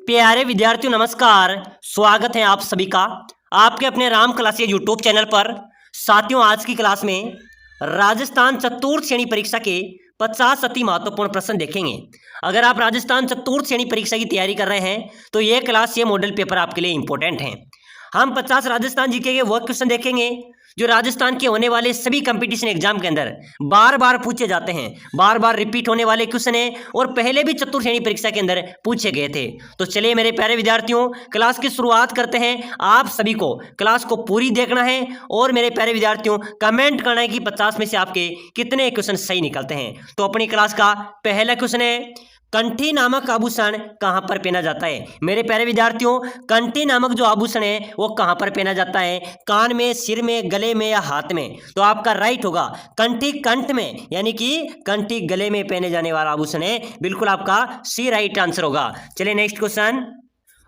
प्यारे विद्यार्थियों नमस्कार। स्वागत है आप सभी का आपके अपने राम क्लासेस यूट्यूब चैनल पर। साथियों, आज की क्लास में राजस्थान चतुर्थ श्रेणी परीक्षा के 50 अति महत्वपूर्ण प्रश्न देखेंगे। अगर आप राजस्थान चतुर्थ श्रेणी परीक्षा की तैयारी कर रहे हैं तो ये क्लास, ये मॉडल पेपर आपके लिए इंपॉर्टेंट है। हम 50 राजस्थान जीके के वो क्वेश्चन देखेंगे जो राजस्थान के होने वाले सभी कंपटीशन एग्जाम के अंदर बार बार पूछे जाते हैं, बार बार रिपीट होने वाले क्वेश्चन हैं और पहले भी चतुर्थ श्रेणी परीक्षा के अंदर पूछे गए थे। तो चलिए मेरे प्यारे विद्यार्थियों, क्लास की शुरुआत करते हैं। आप सभी को क्लास को पूरी देखना है और मेरे प्यारे विद्यार्थियों कमेंट करना है कि 50 में से आपके कितने क्वेश्चन सही निकलते हैं। तो अपनी क्लास का पहला क्वेश्चन है, कंठी नामक आभूषण कहां पर पहना जाता है? मेरे प्यारे विद्यार्थियों, कंठी नामक जो आभूषण है वो कहां पर पहना जाता है? कान में, सिर में, गले में या हाथ में? तो आपका राइट होगा कंठी कंठ में, यानी कि कंठी गले में पहने जाने वाला आभूषण है। बिल्कुल आपका सी राइट आंसर होगा। चलिए नेक्स्ट क्वेश्चन,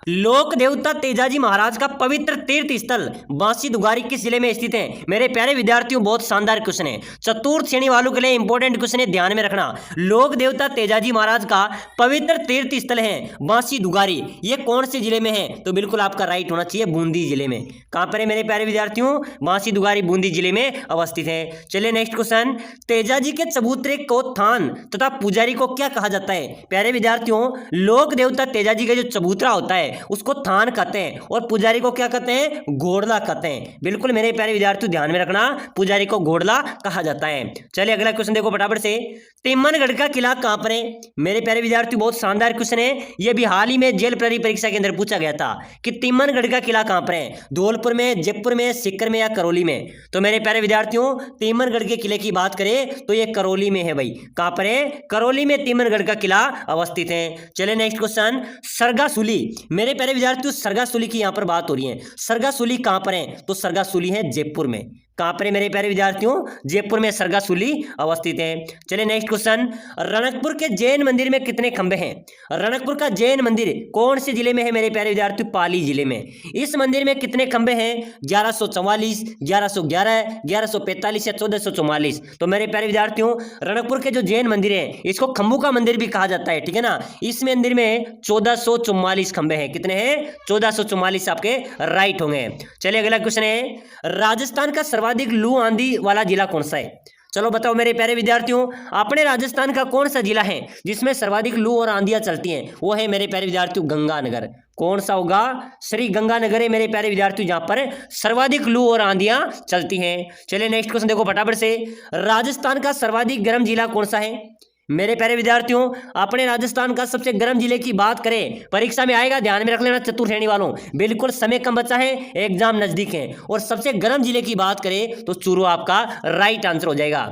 लोक देवता तेजाजी महाराज का पवित्र तीर्थ स्थल बांसी दुगारी किस जिले में स्थित है? मेरे प्यारे विद्यार्थियों, बहुत शानदार क्वेश्चन है, चतुर्थ श्रेणी वालों के लिए इंपॉर्टेंट क्वेश्चन है, ध्यान में रखना। लोक देवता तेजाजी महाराज का पवित्र तीर्थ स्थल है बांसी दुगारी, ये कौन से जिले में है? तो बिल्कुल आपका राइट होना चाहिए बूंदी जिले में। कहां पर है मेरे प्यारे विद्यार्थियों? बांसी दुगारी बूंदी जिले में अवस्थित है। चलिए नेक्स्ट क्वेश्चन, तेजाजी के चबूतरे को थान तथा पुजारी को क्या कहा जाता है? प्यारे विद्यार्थियों, लोक देवता तेजाजी का जो चबूतरा होता है उसको थान कहते हैं और पुजारी को क्या कहते हैं? घोड़ला कहते हैं। बिल्कुल मेरे प्यारे विद्यार्थियों ध्यान में रखना, पुजारी को घोड़ला कहा जाता है। चलिए अगला क्वेश्चन देखो फटाफट से, तिम्मनगढ़ का किला कहां पर है? मेरे प्यारे विद्यार्थियों, बहुत शानदार क्वेश्चन है, यह भी हाल ही में जेल प्रहरी परीक्षा के अंदर पूछा गया था कि तिम्मनगढ़ का किला कहां पर है? धौलपुर में, जयपुर में, सीकर में या करौली में? तो मेरे प्यारे विद्यार्थियों, तिम्मनगढ़ के किले की बात करें तो यह करौली में है भाई। कहां पर है? करौली में तिम्मनगढ़ का किला अवस्थित है। चलिए नेक्स्ट क्वेश्चन, सरगासुली, मेरे प्यारे विद्यार्थियों सरगासुली की यहां पर बात हो रही है। सरगासुली कहां पर है? तो सरगासुली है जयपुर में। कहां पर है मेरे प्यारे विद्यार्थियों? जयपुर में सरगासुली अवस्थित है। चलिए नेक्स्ट क्वेश्चन, रणकपुर के जैन मंदिर में कितने खंबे हैं? रणकपुर का जैन मंदिर कौन से जिले में है मेरे प्यारे विद्यार्थियों? पाली जिले में। इस मंदिर में कितने खंबे हैं? 1144, 1111, 1145 या 1444? तो मेरे प्यारे विद्यार्थियों, रणकपुर के जो जैन मंदिर है इसको खंबू का मंदिर भी कहा जाता है, ठीक है ना। इस मंदिर में 1444 खंबे हैं। कितने हैं? 1444 आपके राइट होंगे। चलिए अगला क्वेश्चन है, राजस्थान का सर्वाधिक लू आंधी वाला जिला कौन सा है? चलो बताओ मेरे प्यारे विद्यार्थियों, अपने राजस्थान का कौन सा जिला है जिसमें सर्वाधिक लू और आंधियां चलती हैं? वो है मेरे प्यारे विद्यार्थियों गंगानगर। कौन सा होगा? श्री गंगानगर है मेरे प्यारे विद्यार्थियों, जहां पर सर्वाधिक लू और आंधियां चलती हैं। चलिए नेक्स्ट क्वेश्चन देखो फटाफट से, राजस्थान का सर्वाधिक गर्म जिला कौन सा है? मेरे प्यारे विद्यार्थियों, अपने राजस्थान का सबसे गर्म जिले की बात करें, परीक्षा में आएगा, ध्यान में रख लेना चतुर्थ श्रेणी वालों, बिल्कुल समय कम बचा है, एग्जाम नजदीक है और सबसे गर्म जिले की बात करें तो चूरू आपका राइट आंसर हो जाएगा।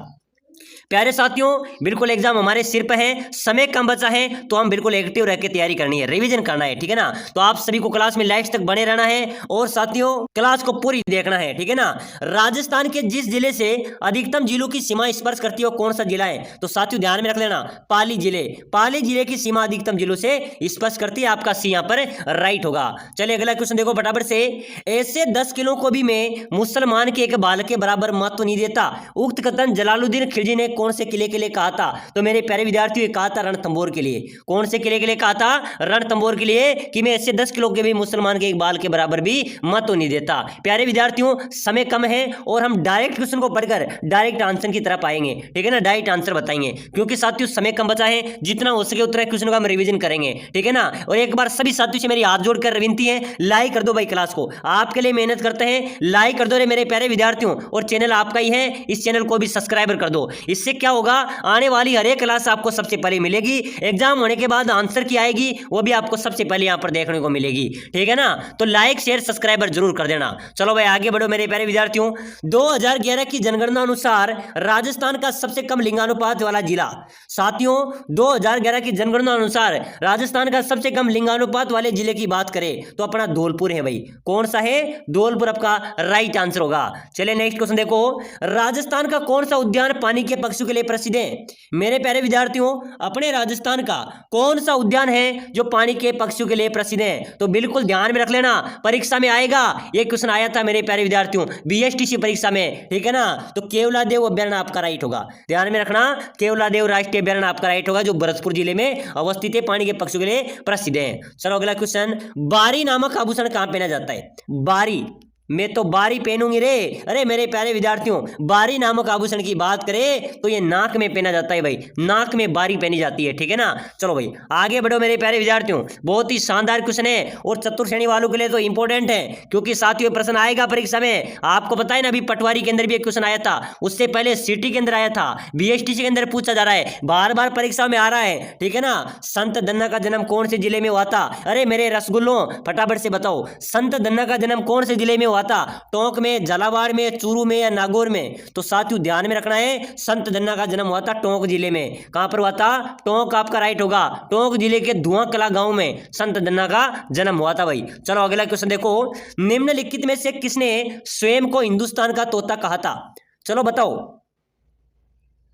प्यारे साथियों, बिल्कुल एग्जाम हमारे सिर पे है, समय कम बचा है तो हम बिल्कुल एक्टिव रह के तैयारी करनी है, रिवीजन करना है, ठीक है ना। तो आप सभी को क्लास में लास्ट तक बने रहना है और साथियों क्लास को पूरी देखना है, ठीक है ना। राजस्थान के जिस जिले से अधिकतम जिलों की सीमा स्पर्श करती है वो कौन सा जिला है? तो साथियों ध्यान में रख लेना, पाली जिले। पाली जिले की सीमा अधिकतम जिलों से स्पर्श करती है, आपका सी यहाँ पर राइट होगा। चलिए अगला क्वेश्चन देखो फटाफट से, ऐसे 10 किलो को भी मैं मुसलमान के एक बालक के बराबर महत्व नहीं देता, उक्त कथन जलालुद्दीन खिलजी ने कौन से किले के लिए कहा था? तो मेरे प्यारे विद्यार्थियों, कहा था रणथंभौर के लिए। कौन से किले के लिए कहा था? रणथंभौर के लिए, कि मैं ऐसे 10 किलो के भी मुसलमान के एक बाल के बराबर भी मत तो नहीं देता। प्यारे विद्यार्थियों, समय कम है और हम डायरेक्ट क्वेश्चन को पढ़कर डायरेक्ट आंसर की तरफ आएंगे, ठीक है ना, डायरेक्ट आंसर बताएंगे, क्योंकि साथियों समय कम बचा है, जितना हो सके उतना क्वेश्चन का हम रिवीजन करेंगे, ठीक है ना। और एक बार सभी साथियों से मेरी हाथ जोड़कर विनती है, लाइक कर दो भाई, क्लास को आपके लिए मेहनत करते हैं, लाइक कर दो रे मेरे प्यारे विद्यार्थियों, और चैनल आपका ही है, इस चैनल को भी सब्सक्राइबर कर दो। इससे क्या होगा, आने वाली हर एक क्लास आपको सबसे पहले मिलेगी, एग्जाम होने के बाद आंसर की आएगी वो भी आपको सबसे पहले यहां पर देखने को मिलेगी, ठीक है ना। तो लाइक शेयर सब्सक्राइबर जरूर कर देना। चलो भाई आगे बढ़ो मेरे प्यारे विद्यार्थियों, 2011 की जनगणना अनुसार राजस्थान का सबसे कम लिंगानुपात वाला जिला। साथियों 2011 की जनगणना अनुसार राजस्थान का सबसे कम लिंगानुपात वाले जिले की बात करें तो अपना धौलपुर है भाई। कौन सा है? धौलपुर आपका राइट आंसर होगा। चलिए नेक्स्ट क्वेश्चन देखो, राजस्थान का कौन सा उद्यान पानी के पक्षियों के लिए प्रसिद्ध है? मेरे प्यारे विद्यार्थियों, अपने राजस्थान का कौन सा उद्यान है जो पानी के पक्षियों के लिए प्रसिद्ध है? तो बिल्कुल ध्यान में रख लेना, परीक्षा में आएगा, ये क्वेश्चन आया था मेरे प्यारे विद्यार्थियों बीएसटीसी परीक्षा में, ठीक है ना। तो केवलादेव अभ्यारण्य आपका राइट होगा, ध्यान में रखना, केवलादेव राष्ट्रीय अभ्यारण्य आपका राइट होगा, जो भरतपुर जिले में अवस्थित है, पानी के पक्षियों के लिए प्रसिद्ध है। चलो अगला क्वेश्चन, बारी नामक आभूषण कहां पहना जाता है? बारी, मैं तो बारी पहनूंगी रे। अरे मेरे प्यारे विद्यार्थियों, बारी नामक आभूषण की बात करें तो ये नाक में पहना जाता है भाई, नाक में बारी पहनी जाती है, ठीक है ना। चलो भाई आगे बढ़ो मेरे प्यारे विद्यार्थियों, बहुत ही शानदार क्वेश्चन है और चतुर्थ श्रेणी वालों के लिए तो इंपॉर्टेंट है, क्योंकि साथियों प्रश्न आएगा परीक्षा में। आपको पता है ना, अभी पटवारी के अंदर भी एक क्वेश्चन आया था, उससे पहले सिटी के अंदर आया था, बीएसटीसी के अंदर पूछा जा रहा है, बार बार परीक्षा में आ रहा है, ठीक है ना। संत धन्ना का जन्म कौन से जिले में हुआ था? अरे मेरे रसगुल्लों फटाफट से बताओ, संत धन्ना का जन्म कौन से जिले में हुआ था? टोंक में, झालावाड़ में, चूरू में या नागौर में? तो साथियों ध्यान में रखना है, संत धन्ना का जन्म हुआ था टोंक जिले में। कहां पर हुआ था? टोंक आपका राइट होगा, टोंक जिले के धुआं कला गांव में संत धन्ना का जन्म हुआ था भाई। चलो अगला क्वेश्चन देखो, निम्नलिखित में से किसने स्वयं को हिंदुस्तान का तोता कहा था? चलो बताओ,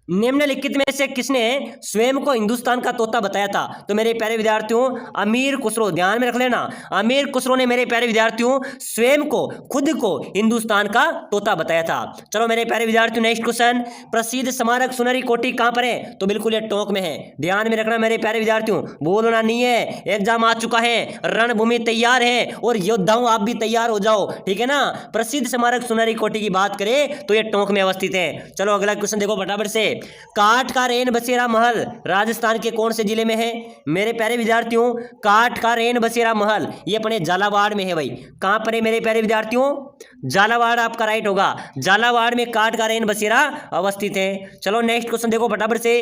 निम्नलिखित में से किसने स्वयं को हिंदुस्तान का तोता बताया था? तो मेरे प्यारे विद्यार्थियों अमीर खुसरो, ध्यान में रख लेना, अमीर खुसरो ने मेरे प्यारे विद्यार्थियों स्वयं को, खुद को हिंदुस्तान का तोता बताया था। चलो मेरे प्यारे विद्यार्थियों नेक्स्ट क्वेश्चन, प्रसिद्ध स्मारक सुनहरी कोठी कहां पर है? तो बिल्कुल ये टोंक में है, ध्यान में रखना मेरे प्यारे विद्यार्थियों, बोलना नहीं है, एग्जाम आ चुका है, रणभूमि तैयार है और योद्धाओं आप भी तैयार हो जाओ, ठीक है ना। प्रसिद्ध स्मारक सुनहरी कोठी की बात करें तो ये टोंक में अवस्थित है। चलो अगला क्वेश्चन देखो फटाफट से, काठ का रेन बसेरा महल राजस्थान के कौन से जिले में है? मेरे प्यारे विद्यार्थियों, काठ का रेन बसेरा महल ये अपने झालावाड़ में है भाई। कहां पर है मेरे प्यारे विद्यार्थियों? झालावाड़ आपका राइट होगा, झालावाड़ में काठ का रेन बसेरा अवस्थित है। चलो नेक्स्ट क्वेश्चन देखो फटाफट से,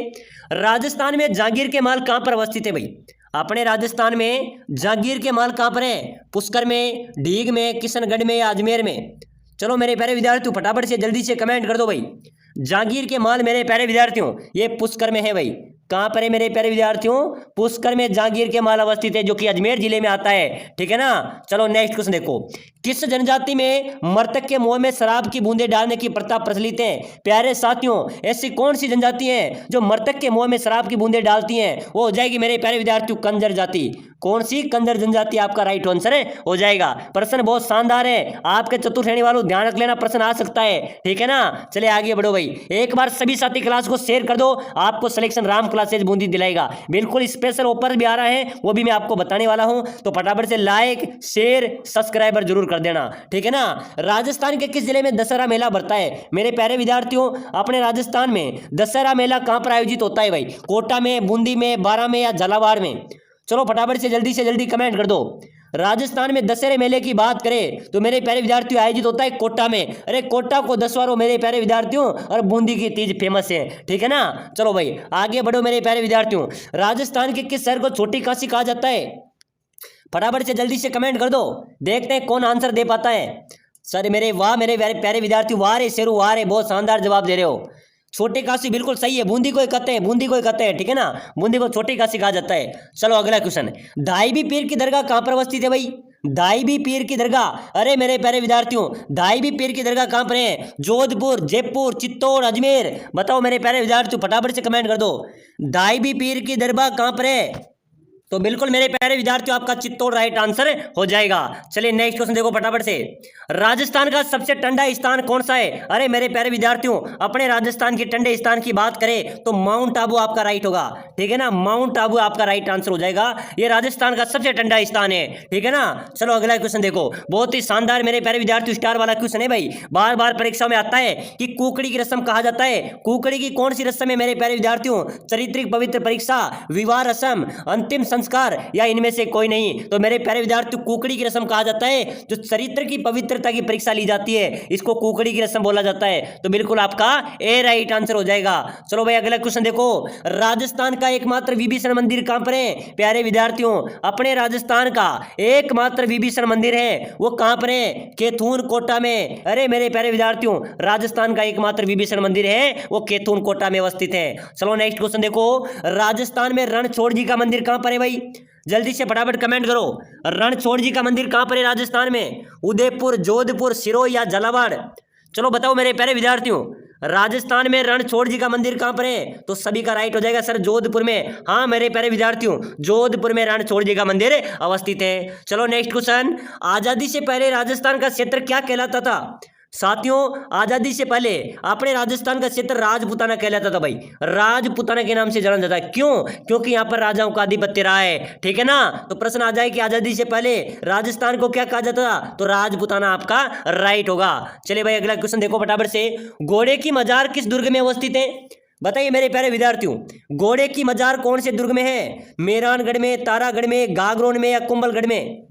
राजस्थान में जागीर के महल कहां पर अवस्थित है भाई? अपने राजस्थान में जागीर के महल कहां पर है? पुष्कर में, ढीग में, किशनगढ़ में या अजमेर में? चलो मेरे प्यारे विद्यार्थियों फटाफट से जल्दी से कमेंट कर दो भाई। जागीर के महल मेरे प्यारे विद्यार्थियों ये पुष्कर में है भाई। कहां पर है मेरे प्यारे विद्यार्थियों? पुष्कर में जागीर के महल अवस्थित है, जो कि अजमेर जिले में आता है, ठीक है ना। चलो नेक्स्ट क्वेश्चन देखो, किस जनजाति में मृतक के मुंह में शराब की बूंदें डालने की प्रथा प्रचलित है? प्यारे साथियों, ऐसी कौन सी जनजाति है जो मृतक के मुंह में शराब की बूंदें डालती हैं? वो हो जाएगी मेरे प्यारे विद्यार्थियों कंजर जाति। कौन सी? कंजर जनजाति आपका राइट आंसर है, हो जाएगा। प्रश्न बहुत शानदार है, आपके चतुर्थ श्रेणी वालों ध्यान रख लेना, प्रश्न आ सकता है, ठीक है ना। चले आगे बढ़ो भाई, एक बार सभी साथी क्लास को शेयर कर दो, आपको सिलेक्शन राम क्लासेज बूंदी दिलाएगा। बिल्कुल स्पेशल ऑफर भी आ रहा है, वो भी मैं आपको बताने वाला हूं, तो फटाफट से लाइक शेयर सब्सक्राइबर जरूर कर देना, ठीक है ना। राजस्थान के किस जिले में दशहरा मेला बढ़ता है? मेरे प्यारे विद्यार्थियों, अपने राजस्थान में दशहरा मेला कहां पर आयोजित होता है भाई? कोटा में, बूंदी में, बारां में या झालावाड़ में? चलो फटाफट से जल्दी कमेंट कर दो। राजस्थान में दशहरे मेले की बात करें तो मेरे प्यारे विद्यार्थियों आयोजित होता है कोटा में। अरे कोटा को दशवारो मेरे प्यारे विद्यार्थियों, और बूंदी की तीज फेमस है, ठीक है ना। चलो भाई आगे बढ़ो मेरे प्यारे विद्यार्थियों, राजस्थान के किस शहर को छोटी काशी कहा जाता है? फटाफट से जल्दी से कमेंट कर दो, देखते हैं कौन आंसर दे पाता है। सर मेरे वाह मेरे प्यारे विद्यार्थियों, वाह रे शेरू वाह रे, बहुत शानदार जवाब दे रहे हो। छोटी काशी बिल्कुल सही है, बूंदी को ही कहते हैं, बूंदी को ही कहते हैं, ठीक है ना, बूंदी को छोटी काशी कहा जाता है। चलो अगला क्वेश्चन, दाईबी पीर की दरगाह कहां पर अवस्थित है भाई? दाईबी पीर की दरगाह, अरे मेरे प्यारे विद्यार्थियों, दाईबी पीर की दरगाह कहां पर है? जोधपुर, जयपुर, चित्तौड़, अजमेर? बताओ मेरे प्यारे विद्यार्थियों फटाफट से कमेंट कर दो, दाईबी पीर की दरगाह कहां पर है? तो बिल्कुल मेरे प्यारे विद्यार्थियों आपका चित्तौड़ राइट आंसर हो जाएगा। चलिए नेक्स्ट क्वेश्चन देखो फटाफट से, राजस्थान का सबसे ठंडा स्थान कौन सा है? अरे मेरे प्यारे विद्यार्थियों, अपने राजस्थान के ठंडे स्थान की बात करें तो माउंट आबू आपका राइट होगा, ठीक है ना, माउंट आबू आपका राइट आंसर हो जाएगा। ये राजस्थान का सबसे ठंडा स्थान है, ठीक है ना। चलो अगला क्वेश्चन देखो, बहुत ही शानदार मेरे प्यारे विद्यार्थियों स्टार वाला क्वेश्चन है भाई, बार बार परीक्षा में आता है कि कुकड़ी की रस्म कहा जाता है। कुकड़ी की कौन सी रस्म है मेरे प्यारे विद्यार्थियों? चारित्रिक पवित्र परीक्षा, विवाह रस्म, अंतिम संस्कार या इनमें से कोई नहीं? तो मेरे प्यारे विद्यार्थियों कुकड़ी की रस्म कहा जाता है, जो चरित्र की पवित्रता की परीक्षा ली जाती है, इसको कुकड़ी की रस्म बोला जाता है। तो बिल्कुल आपका ए राइट आंसर हो जाएगा। चलो भाई अगला क्वेश्चन देखो, राजस्थान का एकमात्र विभीषण मंदिर कहां पर है? प्यारे विद्यार्थियों, अपने राजस्थान का एकमात्र विभीषण मंदिर है, वो कहां पर है? केथून कोटा में। अरे मेरे प्यारे विद्यार्थियों, राजस्थान का एकमात्र विभीषण मंदिर है, वो केथून कोटा में अवस्थित है। चलो नेक्स्ट क्वेश्चन देखो, राजस्थान में रणछोड़ जी का मंदिर कहां पर है भाई? जल्दी से फटाफट कमेंट करो, रणछोड़ जी का मंदिर कहां पर है राजस्थान में? उदयपुर, जोधपुर, सिरोही या झालावाड़? चलो बताओ मेरे प्यारे विद्यार्थियों, राजस्थान में रणछोड़ जी का मंदिर कहां पर है? तो सभी का राइट हो जाएगा सर जोधपुर में। हाँ मेरे प्यारे विद्यार्थियों, जोधपुर में रणछोड़ जी का मंदिर अवस्थित है। चलो नेक्स्ट क्वेश्चन, आजादी से पहले राजस्थान का क्षेत्र क्या कहलाता था? साथियों आजादी से पहले अपने राजस्थान का क्षेत्र राजपूताना कहलाता था भाई, राजपूताना के नाम से जाना जाता है। क्यों? क्योंकि यहाँ पर राजाओं का आधिपत्य रहा है, ठीक है ना। तो प्रश्न आ जाए कि आजादी से पहले राजस्थान को क्या कहा जाता था? तो राजपूताना आपका राइट होगा। चलिए भाई अगला क्वेश्चन देखो फटाफट से, घोड़े की मजार किस दुर्ग में अवस्थित है? बताइए मेरे प्यारे विद्यार्थियों, घोड़े की मजार कौन से दुर्ग में है? मेहरानगढ़ में, तारागढ़ में, गागरोन में या कुंभलगढ़ में?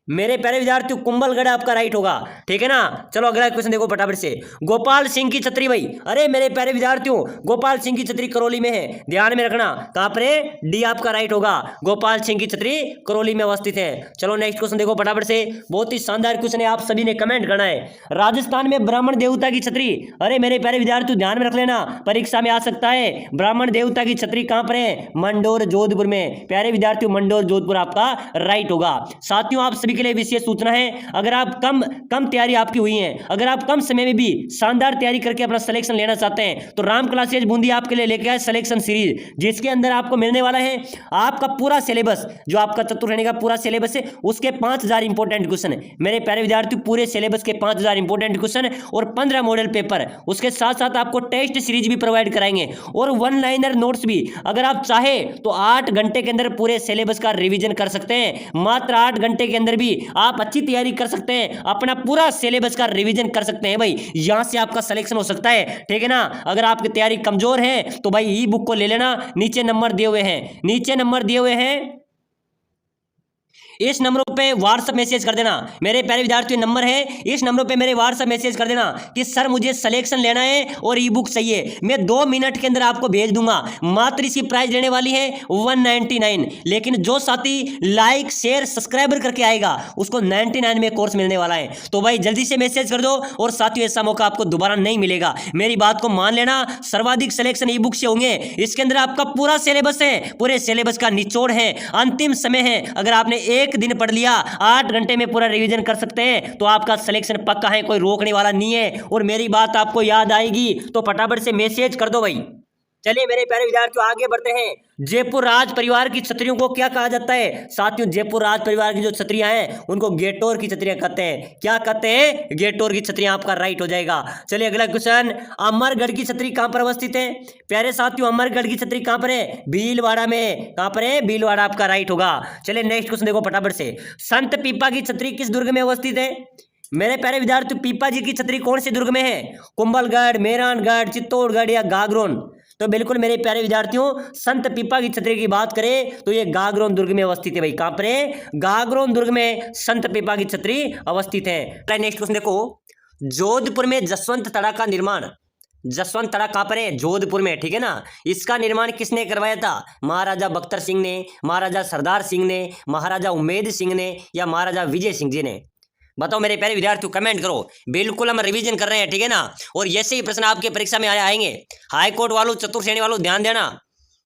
मेरे प्यारे विद्यार्थियों कुंभलगढ़ आपका राइट होगा, ठीक है ना। चलो अगला क्वेश्चन देखो फटाफट से, गोपाल सिंह की छतरी भाई, अरे मेरे प्यारे विद्यार्थियों गोपाल सिंह की छतरी करौली में है, ध्यान में रखना। कहां पर है? डी आपका राइट होगा, गोपाल सिंह की छतरी करौली में अवस्थित है। चलो नेक्स्ट क्वेश्चन देखो फटाफट से, बहुत ही शानदार क्वेश्चन है, आप सभी ने कमेंट करना है। राजस्थान में ब्राह्मण देवता की छतरी, अरे मेरे प्यारे विद्यार्थियों ध्यान में रख लेना, परीक्षा में आ सकता है। ब्राह्मण देवता की छतरी कहां पर है? मंडोर जोधपुर में। प्यारे विद्यार्थियों मंडोर जोधपुर आपका राइट होगा। साथियों आप के लिए विशेष सूचना है, अगर आप कम तैयारी आपकी हुई है, अगर आप कम समय में भी शानदार तैयारी करके अपना सिलेक्शन लेना चाहते हैं तो राम क्लासेज बूंदी आपके लिए लेके आए सिलेक्शन सीरीज, जिसके अंदर आपको मिलने वाला है आपका पूरा सिलेबस, जो आपका चतुर्श्रेणी का पूरा सिलेबस है उसके 5000 इंपॉर्टेंट क्वेश्चन है। मेरे प्यारे विद्यार्थी पूरे सिलेबस के 5000 इंपॉर्टेंट क्वेश्चन और 15 मॉडल पेपर, उसके साथ साथ आपको टेस्ट सीरीज भी प्रोवाइड कराएंगे और वन लाइनर नोट्स भी। अगर आप चाहे तो 8 घंटे के अंदर पूरे सिलेबस का रिवीजन कर सकते हैं, मात्र 8 घंटे के अंदर भी आप अच्छी तैयारी कर सकते हैं, अपना पूरा सिलेबस का रिवीजन कर सकते हैं भाई, यहां से आपका सिलेक्शन हो सकता है, ठीक है ना। अगर आपकी तैयारी कमजोर है तो भाई ई बुक को ले लेना, नीचे नंबर दिए हुए हैं, नीचे नंबर दिए हुए हैं, इस नंबरों पे व्हाट्सएप मैसेज कर देना। मेरे प्यारे विद्यार्थियों नंबर है, इस नंबरों पे मेरे व्हाट्सएप मैसेज कर देना कि सर मुझे सिलेक्शन लेना है और ई बुक चाहिए, मैं 2 मिनट के अंदर आपको भेज दूंगा। मात्र इसकी प्राइस लेने वाली है 199, लेकिन जो साथी लाइक शेयर सब्सक्राइबर करके आएगा उसको 99 में कोर्स मिलने वाला है। तो भाई जल्दी से मैसेज कर दो, और साथियों ऐसा मौका आपको दोबारा नहीं मिलेगा, मेरी बात को मान लेना। सर्वाधिक सिलेक्शन ई बुक से होंगे, इसके अंदर आपका पूरा सिलेबस है, पूरे सिलेबस का निचोड़ है, अंतिम समय है। अगर आपने एक दिन पढ़ लिया, 8 घंटे में पूरा रिवीजन कर सकते हैं तो आपका सिलेक्शन पक्का है, कोई रोकने वाला नहीं है। और मेरी बात आपको याद आएगी तो फटाफट से मैसेज कर दो भाई। चलिए मेरे प्यारे विद्यार्थियों आगे बढ़ते हैं। जयपुर राज परिवार की छतरियों को क्या कहा जाता है? साथियों जयपुर राज परिवार की जो छतरियां हैं उनको गेटोर की छतरियां कहते हैं। क्या कहते हैं? गेटोर की छतरियां, आपका राइट हो जाएगा। चलिए अगला क्वेश्चन, अमरगढ़ की छतरी कहां पर अवस्थित है? प्यारे साथियों अमरगढ़ की छतरी कहां पर है? भीलवाड़ा में। कहां पर है? भीलवाड़ा आपका राइट होगा। चलिए नेक्स्ट क्वेश्चन देखो फटाफट से, संत पीपा की छतरी किस दुर्ग में अवस्थित है? मेरे प्यारे विद्यार्थी पीपा जी की छतरी कौन से दुर्ग में है? कुंभलगढ़, मेहरानगढ़, चित्तौड़गढ़ या गागरोन? तो बिल्कुल मेरे प्यारे विद्यार्थियों संत पीपा की छतरी की बात करें तो ये गागरोन दुर्ग में अवस्थित है भाई। कहां पर है? गागरोन दुर्ग में संत पीपा की छतरी अवस्थित है। नेक्स्ट क्वेश्चन देखो, जोधपुर में जसवंत तड़ा का निर्माण, जसवंत तड़ा कहां पर है? जोधपुर में, ठीक है ना। इसका निर्माण किसने करवाया था? महाराजा बख्तर सिंह ने, महाराजा सरदार सिंह ने, महाराजा उमेद सिंह ने या महाराजा विजय सिंह जी ने? बताओ मेरे प्यारे विद्यार्थियों कमेंट करो। बिल्कुल हम रिवीजन कर रहे हैं, ठीक है ना। और ऐसे ही प्रश्न आपके परीक्षा में आएंगे। हाई कोर्ट वालों, चतुर्श्रेणी वालों ध्यान देना,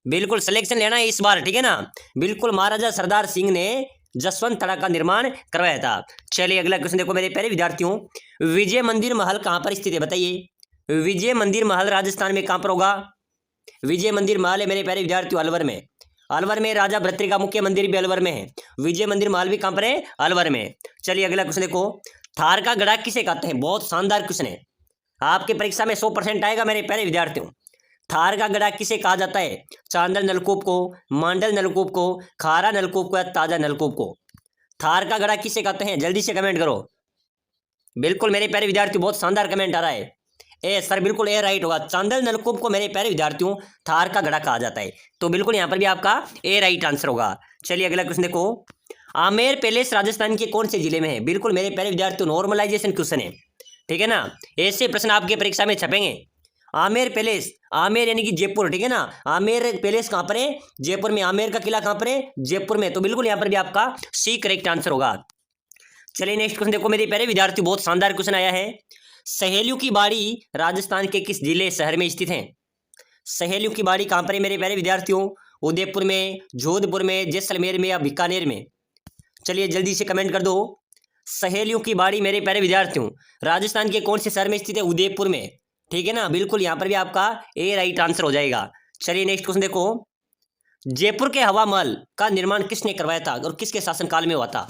बिल्कुल सिलेक्शन लेना है इस बार, ठीक है ना। बिल्कुल महाराजा सरदार सिंह ने जसवंत तड़ा का निर्माण करवाया था। चलिए अगला क्वेश्चन देखो मेरे प्यारे विद्यार्थियों, विजय मंदिर महल कहां पर स्थित है? बताइए विजय मंदिर महल राजस्थान में कहां पर होगा? विजय मंदिर महल है मेरे प्यारे विद्यार्थियों अलवर में। अलवर में राजा भर्तृ का मुख्य मंदिर भी अलवर में है। विजय मंदिर महल भी कहां पर है? अलवर में। चलिए अगला क्वेश्चन देखो, थार का गड़ा किसे कहते हैं? बहुत शानदार क्वेश्चन है, आपके परीक्षा में 100% आएगा मेरे प्यारे विद्यार्थियों। थार का गड़ा किसे कहा जाता है? चांदल नलकूप को, मांडल नलकूप को, खारा नलकूप को या ताजा नलकूप को? थार का गड़ा किसे कहते हैं? जल्दी से कमेंट करो। बिल्कुल मेरे प्यारे विद्यार्थियों बहुत शानदार कमेंट आ रहा है। ए सर बिल्कुल ए राइट होगा, चांदल नलकूप को मेरे प्यारे विद्यार्थियों थार का गड़ा कहा जाता है। तो बिल्कुल यहाँ पर भी आपका ए राइट आंसर होगा। चलिए अगला क्वेश्चन देखो, आमेर पैलेस राजस्थान के कौन से जिले में है? बिल्कुल मेरे प्यारे विद्यार्थियों नॉर्मलाइजेशन क्वेश्चन है, ठीक है ना। ऐसे प्रश्न आपके परीक्षा में छपेंगे। आमेर पैलेस, आमेर यानी कि जयपुर, ठीक है ना। आमेर पैलेस कहाँ पर है? जयपुर में। आमेर का किला कहाँ पर है? जयपुर में। तो बिल्कुल यहाँ पर भी आपका सी करेक्ट आंसर होगा। चलिए नेक्स्ट क्वेश्चन देखो मेरे प्यारे विद्यार्थी, बहुत शानदार क्वेश्चन आया है। सहेलियों की बाड़ी राजस्थान के किस जिले शहर में स्थित है? सहेलियों की बाड़ी कहां पर है मेरे प्यारे विद्यार्थियों? उदयपुर में, जोधपुर में, जैसलमेर में या बीकानेर में? चलिए जल्दी से कमेंट कर दो। सहेलियों की बाड़ी मेरे प्यारे विद्यार्थियों राजस्थान के कौन से शहर में स्थित है? उदयपुर में। ठीक है ना, बिल्कुल यहाँ पर भी आपका ए राइट आंसर हो जाएगा। चलिए नेक्स्ट क्वेश्चन देखो, जयपुर के हवा महल का निर्माण किसने करवाया था और किसके शासनकाल में हुआ था?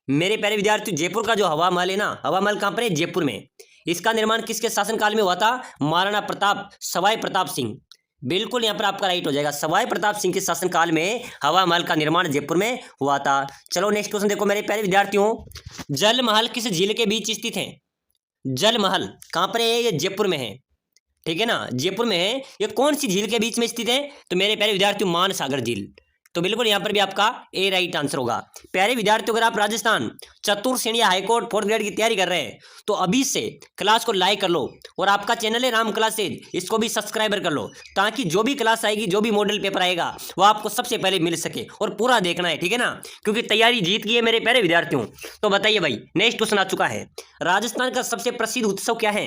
मेरे प्यारे विद्यार्थी, जयपुर का जो हवा महल है ना, हवा महल कहाँ पर है? जयपुर में। इसका निर्माण किसके शासनकाल में हुआ था? महाराणा प्रताप, सवाई प्रताप सिंह। बिल्कुल यहाँ पर आपका राइट हो जाएगा, सवाई प्रताप सिंह के शासनकाल में हवा महल का निर्माण जयपुर में हुआ था। चलो नेक्स्ट क्वेश्चन देखो मेरे प्यारे विद्यार्थियों, जल महल किस झील के बीच स्थित है? जल महल कहाँ पर है? ये जयपुर में है, ठीक है ना, जयपुर में है। ये कौन सी झील के बीच में स्थित है? तो मेरे प्यारे विद्यार्थियों, मानसागर झील। तो बिल्कुल यहाँ पर भी आपका ए राइट आंसर होगा। प्यारे विद्यार्थियों, अगर आप राजस्थान चतुर्थ श्रेणी हाईकोर्ट 4th ग्रेड की तैयारी कर रहे हैं तो अभी से क्लास को लाइक कर लो, और आपका चैनल है राम क्लासेज, इसको भी सब्सक्राइबर कर लो, ताकि जो भी क्लास आएगी, जो भी मॉडल पेपर आएगा, वो आपको सबसे पहले मिल सके, और पूरा देखना है, ठीक है ना, क्योंकि तैयारी जीत गई है मेरे प्यारे विद्यार्थियों। तो बताइए भाई, नेक्स्ट क्वेश्चन आ चुका है, राजस्थान का सबसे प्रसिद्ध उत्सव क्या है?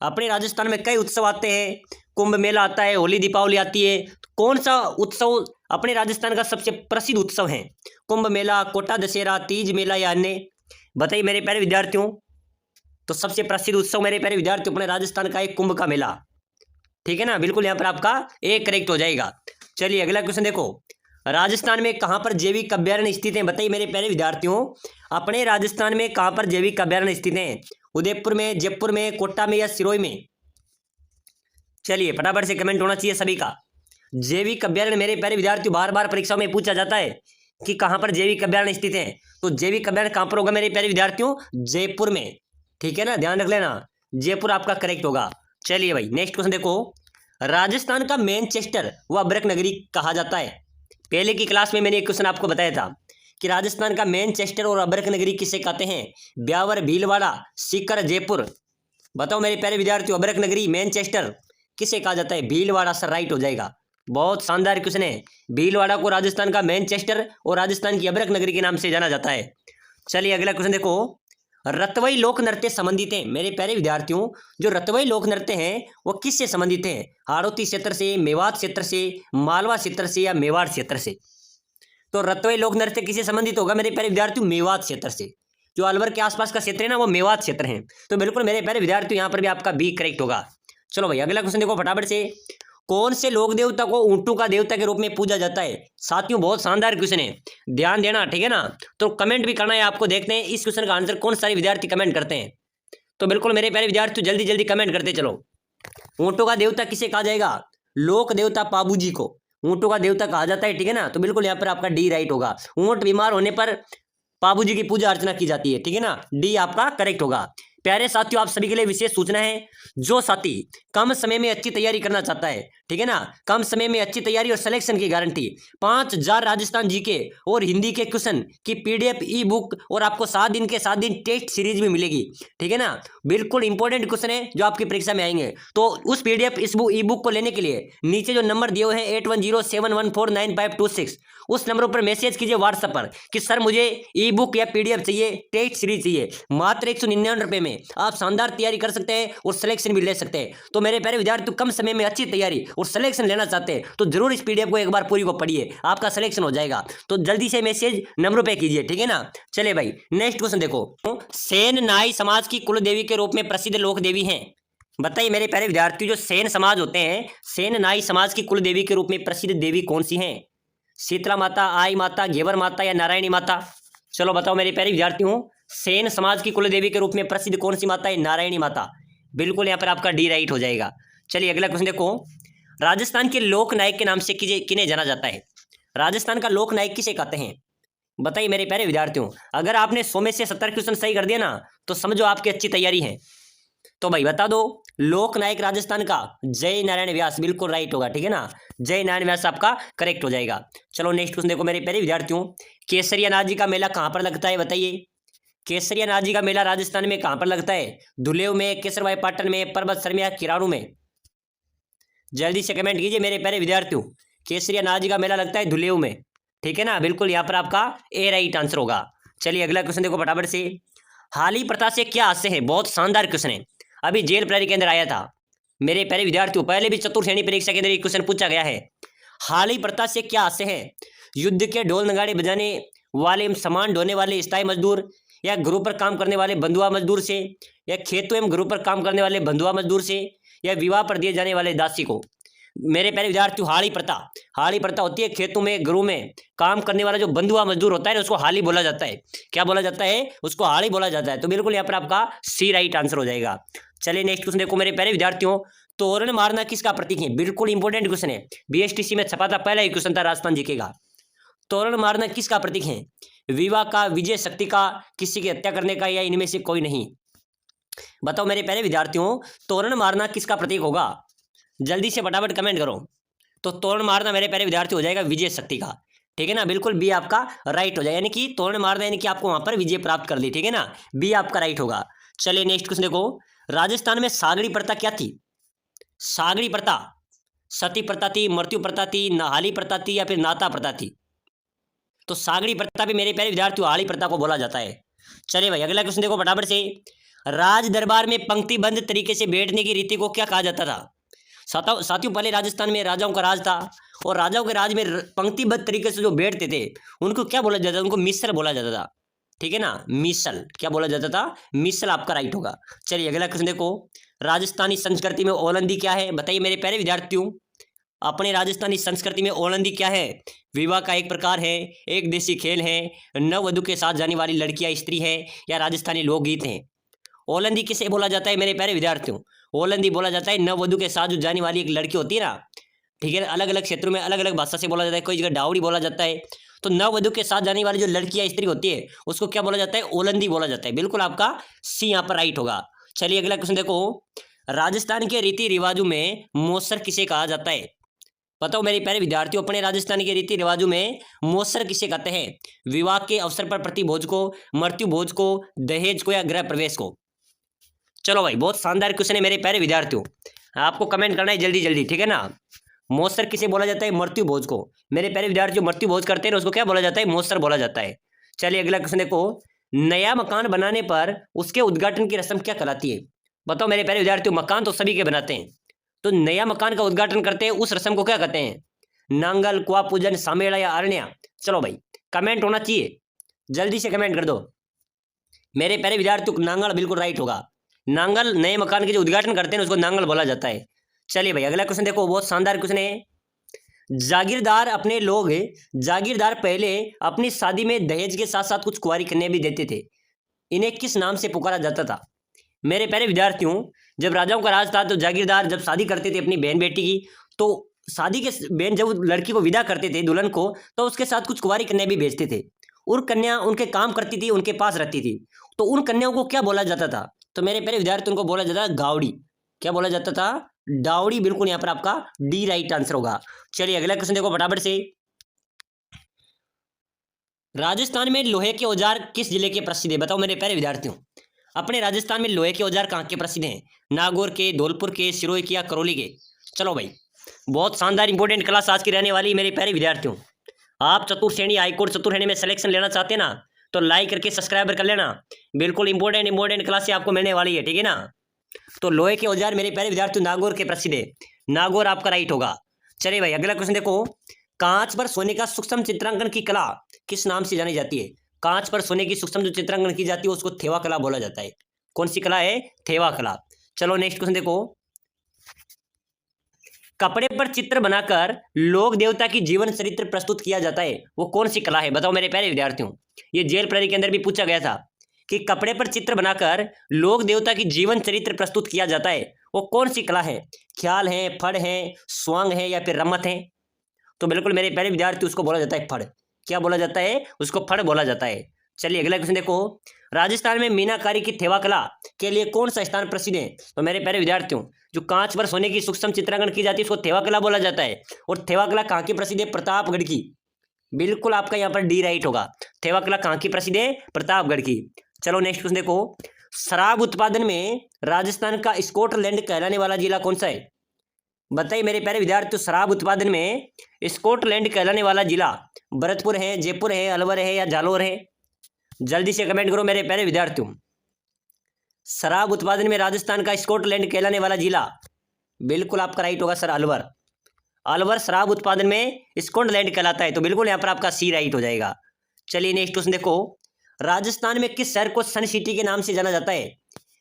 अपने राजस्थान में कई उत्सव आते हैं, कुंभ मेला आता है, होली दीपावली आती है, तो कौन सा उत्सव अपने राजस्थान का सबसे प्रसिद्ध उत्सव है? कुंभ मेला, कोटा दशहरा, तीज मेला या अन्य? बताइए मेरे प्यारे विद्यार्थियों। तो सबसे प्रसिद्ध उत्सव मेरे प्यारे विद्यार्थियों अपने राजस्थान का एक कुंभ का मेला, ठीक है ना, बिल्कुल यहाँ पर आपका एक करेक्ट हो जाएगा। चलिए अगला क्वेश्चन देखो, राजस्थान में कहाँ पर जैविक अभ्यारण्य स्थित है? बताइए मेरे प्यारे विद्यार्थियों, अपने राजस्थान में कहाँ पर जैविक अभ्यारण्य स्थित है? उदयपुर में, जयपुर में, कोटा में या सिरोही में? चलिए फटाफट से कमेंट होना चाहिए सभी का। जैविक अभ्यारण्य मेरे प्यारे विद्यार्थियों बार बार परीक्षाओं में पूछा जाता है कि कहाँ पर जैविक अभ्यारण्य स्थित है, तो जैविक अभ्यारण्य कहाँ पर होगा मेरे प्यारे विद्यार्थियों? जयपुर में, ठीक है ना, ध्यान रख लेना, जयपुर आपका करेक्ट होगा। चलिए भाई नेक्स्ट क्वेश्चन देखो, राजस्थान का मैनचेस्टर व अभ्रक नगरी कहा जाता है? पहले की क्लास में मैंने एक क्वेश्चन आपको बताया था कि राजस्थान का मैनचेस्टर और अभ्रक नगरी किसे कहते हैं? ब्यावर, भीलवाड़ा, सीकर, जयपुर? बताओ मेरे प्यारे विद्यार्थियों, अभ्रक नगरी, मैनचेस्टर किसे कहा जाता है? भीलवाड़ा सर राइट हो जाएगा। बहुत शानदार क्वेश्चन है। भीलवाड़ा को राजस्थान का मैनचेस्टर और राजस्थान की अभ्रक नगरी के नाम से जाना जाता है। चलिए अगला क्वेश्चन देखो, रतवई लोक नृत्य संबंधित है? मेरे प्यारे विद्यार्थियों, जो रतवई लोक नृत्य हैं वो किससे संबंधित हैं? हाड़ौती क्षेत्र से, मेवात क्षेत्र से, मालवा क्षेत्र से या मेवाड़ क्षेत्र से? तो रतवई लोक नृत्य किससे संबंधित होगा मेरे प्यारे विद्यार्थियों? मेवात क्षेत्र से। जो अलवर के आसपास का क्षेत्र है ना, वो मेवात क्षेत्र है। तो बिल्कुल मेरे प्यारे विद्यार्थियों यहाँ पर भी आपका बी करेक्ट होगा। चलो भाई अगला क्वेश्चन देखो फटाफट से, कौन से लोक देवता को ऊंटों का देवता के रूप में पूजा जाता है? साथियों बहुत शानदार क्वेश्चन है, ध्यान देना, ठीक है ना, तो कमेंट भी करना है आपको, देखते हैं इस क्वेश्चन का आंसर कौन सारे विद्यार्थी कमेंट करते हैं। तो बिल्कुल मेरे प्यारे विद्यार्थी जल्दी जल्दी कमेंट करते चलो। ऊंटों का देवता किसे कहा जाएगा? लोक देवता पाबू जी को ऊंटों का देवता कहा जाता है, ठीक है ना, तो बिल्कुल यहाँ पर आपका डी राइट होगा। ऊंट बीमार होने पर पाबू जी की पूजा अर्चना की जाती है, ठीक है ना, डी आपका करेक्ट होगा। प्यारे साथियों, आप सभी के लिए विशेष सूचना है, जो साथी कम समय में अच्छी तैयारी करना चाहता है, ठीक है ना, कम समय में अच्छी तैयारी और सिलेक्शन की गारंटी, 5000 राजस्थान जीके और हिंदी के क्वेश्चन की पीडीएफ ई बुक और आपको 7 दिन के 7 दिन टेस्ट सीरीज भी मिलेगी, ठीक है ना, बिल्कुल इंपॉर्टेंट क्वेश्चन है जो आपकी परीक्षा में आएंगे। तो उस पीडीएफ इस बुक ई बुक को लेने के लिए नीचे जो नंबर दिए हुए हैं 8107149526 उस नंबर पर मैसेज कीजिए व्हाट्सएप पर कि सर मुझे ई बुक या पीडीएफ चाहिए, टेस्ट सीरीज चाहिए। मात्र 199 रुपये में आप शानदार तैयारी कर सकते हैं और सिलेक्शन भी ले सकते हैं। तो मेरे प्यारे विद्यार्थी कम समय में अच्छी तैयारी और सिलेक्शन लेना चाहते हैं तो जरूर इस पीडीएफ को एक बार पूरी को पढ़िए, आपका सिलेक्शन हो जाएगा। तो जल्दी से मैसेज नंबरों पे कीजिए, ठीक है ना। चलिए भाई नेक्स्ट क्वेश्चन देखो, सेन नाई समाज की कुल देवी के रूप में प्रसिद्ध लोक देवी हैं? बताइए मेरे प्यारे विद्यार्थी, जो सेन समाज होते हैं, सेन नाई समाज की कुल देवी के रूप में प्रसिद्ध देवी कौन सी हैं? शीतला माता, आई माता, घेवर माता या नारायणी माता? चलो बताओ मेरे प्यारे विद्यार्थियों, सेन समाज की कुल देवी के रूप में प्रसिद्ध कौन सी माता है? नारायणी माता। बिल्कुल यहाँ पर आपका डी राइट हो जाएगा। चलिए अगला क्वेश्चन देखो, राजस्थान के लोक नायक के नाम से किन्हें जाना जाता है? राजस्थान का लोक नायक किसे कहते हैं? बताइए मेरे प्यारे विद्यार्थियों, अगर आपने 100 में से 70 क्वेश्चन सही कर दिया ना तो समझो आपकी अच्छी तैयारी है। तो भाई बता दो, लोक नायक राजस्थान का जय नारायण व्यास, बिल्कुल राइट होगा, ठीक है ना, जय नारायण व्यास आपका करेक्ट हो जाएगा। चलो नेक्स्ट क्वेश्चन देखो मेरे प्यारे विद्यार्थियों, केसरिया नाथ जी का मेला कहाँ पर लगता है? बताइए, केसरिया नाथ जी का मेला राजस्थान में कहाँ पर लगता है? धुलेव में, केसरवाई पाटन में, पर्वत सर में या किराणु में? जल्दी से कमेंट कीजिए मेरे प्यारे विद्यार्थियों। केसरिया नाथ जी का मेला लगता है धुलेव में, ठीक है ना, बिल्कुल यहाँ पर आपका ए राइट आंसर होगा। चलिए अगला क्वेश्चन देखो फटाफट से, हाली प्रथा से क्या आशय है? बहुत शानदार क्वेश्चन है, अभी जेल प्रहरी के अंदर आया था मेरे प्यारे विद्यार्थियों, पहले भी चतुर्थ श्रेणी परीक्षा के अंदर एक क्वेश्चन पूछा गया है। हाली प्रथा से क्या आशय है? युद्ध के ढोल नगाड़े बजाने वाले, सामान ढोने वाले स्थायी मजदूर, या घरों पर काम करने वाले बंधुआ मजदूर से, या खेतों एवं घरों पर काम करने वाले बंधुआ मजदूर से, या विवाह पर दिए जाने वाले दासी को? मेरे प्यारे विद्यार्थियों, हाड़ी प्रथा। हाड़ी प्रथा होती है खेतों में, घरों में काम करने वाला जो बंधुआ मजदूर होता है ना, उसको हाली बोला जाता है। क्या बोला जाता है? उसको हाड़ी बोला जाता है। तो बिल्कुल यहाँ पर आपका सी राइट आंसर हो जाएगा। चलिए नेक्स्ट क्वेश्चन देखो मेरे प्यारे विद्यार्थियों, तोरण मारना किसका प्रतीक है? बिल्कुल इंपॉर्टेंट क्वेश्चन है, बीएसटीसी में छपा था, पहला ही क्वेश्चन था, राजस्थान जीकेगा। तोरण मारना किसका प्रतीक है? विवाह का, विजय शक्ति का, किसी की हत्या करने का, या इनमें से कोई नहीं? बताओ मेरे प्यारे विद्यार्थियों, तोरण मारना किसका प्रतीक होगा? जल्दी से फटाफट कमेंट करो। तो तोरण मारना मेरे प्यारे विद्यार्थी हो जाएगा विजय शक्ति का, ठीक है ना, बिल्कुल बी आपका राइट हो जाएगा, यानी कि तोरण मारना यानी कि आपको वहां पर विजय प्राप्त कर ली, ठीक है ना, बी आपका राइट होगा। चलिए नेक्स्ट क्वेश्चन देखो, राजस्थान में सागड़ी प्रथा क्या थी? सागड़ी प्रथा सती प्रथा थी, मृत्यु प्रथा थी, नहाली प्रथा थी, या फिर नाता प्रथा थी? तो सागड़ी प्रथा भी मेरे प्यारे विद्यार्थी हाली प्रथा को बोला जाता है। चलिए भाई अगला क्वेश्चन देखो फटाफट से, राज दरबार में पंक्तिबद्ध तरीके से बैठने की रीति को क्या कहा जाता था? साथियों पहले राजस्थान में राजाओं का राज था, और राजाओं के राज में पंक्तिबद्ध तरीके से जो बैठते थे उनको क्या बोला जाता था? उनको मिसल बोला जाता था, ठीक है ना, मिसल। क्या बोला जाता था? मिसल आपका राइट होगा। चलिए अगला क्वेश्चन देखो, राजस्थानी संस्कृति में ओलंदी क्या है? बताइए मेरे प्यारे विद्यार्थियों, अपने राजस्थानी संस्कृति में ओलंदी क्या है? विवाह का एक प्रकार है, एक देशी खेल है, नववधु के साथ जाने वाली लड़कियां स्त्री है, या राजस्थानी लोकगीत है? ओलंदी किसे बोला जाता है मेरे प्यारे विद्यार्थियों? ओलंदी बोला जाता है नववधु के साथ जो जाने वाली एक लड़की होती है ना, ठीक है, अलग अलग क्षेत्रों में अलग अलग भाषा से बोला जाता है, कोई जगह डावड़ी बोला जाता है। तो नववधु के साथ जाने वाली जो लड़की या स्त्री होती है उसको क्या बोला जाता है? ओलंदी बोला जाता है। बिल्कुल आपका सी यहाँ पर राइट होगा। चलिए अगला क्वेश्चन देखो, राजस्थान के रीति रिवाजों में मौसर किसे कहा जाता है? बताओ मेरे प्यारे विद्यार्थियों, अपने राजस्थान के रीति रिवाजों में मौसर किसे कहते हैं? विवाह के अवसर पर प्रतिभोज को, मृत्यु भोज को, दहेज को, या गृह प्रवेश को? चलो भाई बहुत शानदार क्वेश्चन है मेरे प्यारे विद्यार्थियों, आपको कमेंट करना है जल्दी जल्दी, ठीक है ना। मौसर किसे बोला जाता है? मृत्यु भोज को। मेरे प्यारे विद्यार्थियों, मृत्यु भोज करते हैं उसको क्या बोला जाता है? मौसर बोला जाता है। चलिए अगला क्वेश्चन देखो, नया मकान बनाने पर उसके उद्घाटन की रस्म क्या कहलाती है? बताओ मेरे प्यारे विद्यार्थियों, मकान तो सभी के बनाते हैं, तो नया मकान का उद्घाटन करते हैं उस रस्म को क्या कहते हैं? नांगल, कुआ पूजन, सामेड़ा, या अरण्या? चलो भाई कमेंट होना चाहिए, जल्दी से कमेंट कर दो मेरे प्यारे विद्यार्थियों। नांगल बिल्कुल राइट होगा। नांगल, नए मकान के जो उद्घाटन करते हैं उसको नांगल बोला जाता है। चलिए भाई अगला क्वेश्चन देखो, बहुत शानदार क्वेश्चन है, जागीरदार पहले अपनी शादी में दहेज के साथ साथ कुछ कुंवारी कन्या भी देते थे, इन्हें किस नाम से पुकारा जाता था? मेरे प्यारे विद्यार्थियों, जब राजाओं का राज था तो जागीरदार जब शादी करते थे अपनी बहन बेटी की, तो शादी के बहन जब लड़की को विदा करते थे दुल्हन को, तो उसके साथ कुछ कुंवारी कन्या भी भेजते थे, और कन्या उनके काम करती थी, उनके पास रहती थी, तो उन कन्याओं को क्या बोला जाता था? तो मेरे प्यारे विद्यार्थी उनको बोला जाता था गावड़ी। क्या बोला जाता था? डावड़ी। बिल्कुल यहाँ पर आपका डी राइट आंसर होगा। चलिए अगला क्वेश्चन देखो फटाफट से, राजस्थान में लोहे के औजार किस जिले के प्रसिद्ध है? बताओ मेरे प्यारे विद्यार्थियों, अपने राजस्थान में लोहे के औजार कहाँ के प्रसिद्ध हैं? नागौर के, धौलपुर के, सिरोही के, या करौली के? चलो भाई बहुत शानदार इंपॉर्टेंट क्लास आज की रहने वाली मेरे प्यारे विद्यार्थियों। आप चतुर्थ श्रेणी हाईकोर्ट चतुर्थ श्रेणी में सिलेक्शन लेना चाहते हैं ना, तो लाइक करके सब्सक्राइबर कर लेना, बिल्कुल इंपॉर्टेंट क्लास आपको मिलने वाली है, ठीक है ना। तो लोहे के औजार मेरे प्यारे विद्यार्थियों नागौर के प्रसिद्ध है, नागौर आपका राइट होगा। चलिए भाई अगला क्वेश्चन देखो, कांच पर सोने का सूक्ष्म चित्रांकन की कला किस नाम से जानी जाती है? कांच पर सोने की सूक्ष्म जो चित्रांकन की जाती है उसको थेवा कला बोला जाता है। कौन सी कला है? थेवा कला। चलो नेक्स्ट क्वेश्चन देखो, कपड़े पर चित्र बनाकर लोक देवता की जीवन चरित्र प्रस्तुत किया जाता है, वो कौन सी कला है? बताओ मेरे प्यारे विद्यार्थियों, ये जेल प्रहरी के अंदर भी पूछा गया था कि कपड़े पर चित्र बनाकर लोक देवता की जीवन चरित्र प्रस्तुत किया जाता है, वो कौन सी कला है? ख्याल है, फड़ है, स्वांग है, या फिर रमत है? तो बिल्कुल मेरे प्यारे विद्यार्थी उसको बोला जाता है फड़। क्या बोला जाता है? उसको फड़ बोला जाता है। चलिए अगला क्वेश्चन देखो, राजस्थान में मीनाकारी की थेवा कला के लिए कौन सा स्थान प्रसिद्ध है? तो मेरे प्यारे विद्यार्थियों, जो कांच पर सोने की सूक्ष्म चित्रांकन की जाती है उसको थेवा कला बोला जाता है, और थेवा कला कहाँ की प्रसिद्ध है? प्रतापगढ़ की। बिल्कुल आपका यहाँ पर डी राइट होगा। थेवा कला कहाँ की प्रसिद्ध है? प्रतापगढ़ की। चलो नेक्स्ट क्वेश्चन देखो, शराब उत्पादन में राजस्थान का स्कॉटलैंड कहलाने वाला जिला कौन सा है? बताइए मेरे प्यारे विद्यार्थियों, शराब उत्पादन में स्कॉटलैंड कहलाने वाला जिला भरतपुर है, जयपुर है, अलवर है, या जालौर है? जल्दी से कमेंट करो मेरे प्यारे विद्यार्थियों। शराब उत्पादन में राजस्थान का स्कॉटलैंड कहलाने वाला जिला, बिल्कुल आपका राइट होगा सर, अलवर। अलवर शराब उत्पादन में स्कॉटलैंड कहलाता है, तो बिल्कुल यहाँ पर आपका सी राइट हो जाएगा। चलिए नेक्स्ट क्वेश्चन देखो, राजस्थान में किस शहर को सन सिटी के नाम से जाना जाता है?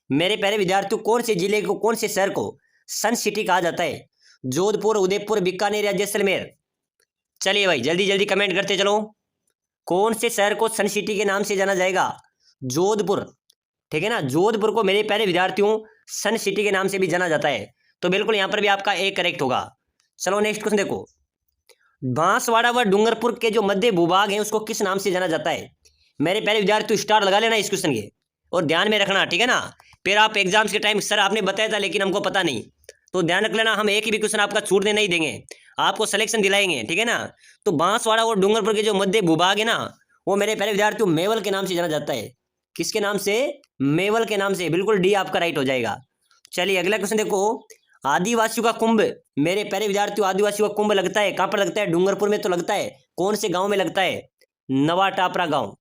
मेरे प्यारे विद्यार्थियों, कौन से जिले को, कौन से शहर को सन सिटी कहा जाता है? जोधपुर, उदयपुर, बीकानेर या जैसलमेर? चलिए भाई जल्दी जल्दी कमेंट करते चलो। कौन से शहर को सन सिटी के नाम से जाना जाएगा? जोधपुर, ठीक है ना। जोधपुर को मेरे प्यारे विद्यार्थियों सन सिटी के नाम से भी जाना जाता है, तो बिल्कुल यहाँ पर भी आपका ए करेक्ट होगा। चलो नेक्स्ट क्वेश्चन देखो। बांसवाड़ा व डूंगरपुर के जो मध्य भूभाग है उसको किस नाम से जाना जाता है? मेरे प्यारे विद्यार्थियों स्टार लगा लेना इस क्वेश्चन के और ध्यान में रखना, ठीक है ना। फिर आप एग्जाम्स के टाइम सर आपने बताया था लेकिन हमको पता नहीं, तो ध्यान रख लेना। हम एक ही भी क्वेश्चन आपका छूटने नहीं देंगे, आपको सिलेक्शन दिलाएंगे, ठीक है ना। तो बांसवाड़ा और डूंगरपुर के जो मध्य भूभाग है ना, वो मेरे प्यारे विद्यार्थियों मेवल के नाम से जाना जाता है। किसके नाम से? मेवल के नाम से। बिल्कुल डी आपका राइट हो जाएगा। चलिए अगला क्वेश्चन देखो। आदिवासियों का कुंभ, मेरे प्यारे विद्यार्थियों आदिवासियों का कुंभ लगता है कहाँ पर लगता है? डूंगरपुर में तो लगता है। कौन से गांव में लगता है? नवा टापरा गांव।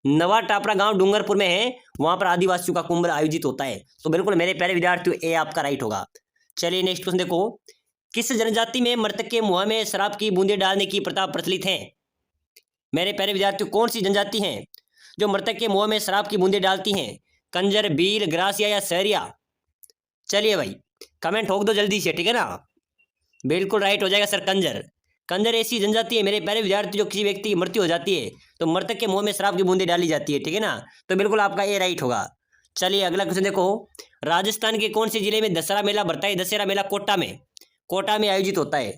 नवा टापरा गांव डूंगरपुर में है, वहां पर आदिवासियों का कुंभ आयोजित होता है। तो बिल्कुल मेरे प्यारे विद्यार्थियों ए आपका राइट होगा। चलिए नेक्स्ट क्वेश्चन देखो। किस जनजाति में मृतक के मुंह में शराब की बूंदें डालने की प्रथा प्रचलित है? मेरे प्यारे विद्यार्थियों कौन सी जनजाति है जो मृतक के मुंह में शराब की बूंदें डालती हैं? कंजर, भील, ग्रासिया या सहरिया? चलिए भाई कमेंट ठोक दो जल्दी से, ठीक है ना। बिल्कुल राइट हो जाएगा सर, कंजर। कंजर ऐसी जनजाति है मेरे प्यारे विद्यार्थी जो किसी व्यक्ति की मृत्यु हो जाती है तो मृतक के मुंह में शराब की बूंदें डाली जाती है, ठीक है ना। तो बिल्कुल आपका ए राइट होगा। चलिए अगला क्वेश्चन देखो। राजस्थान के कौन से जिले में दशहरा मेला भरता है? दशहरा मेला कोटा में, कोटा में आयोजित होता है।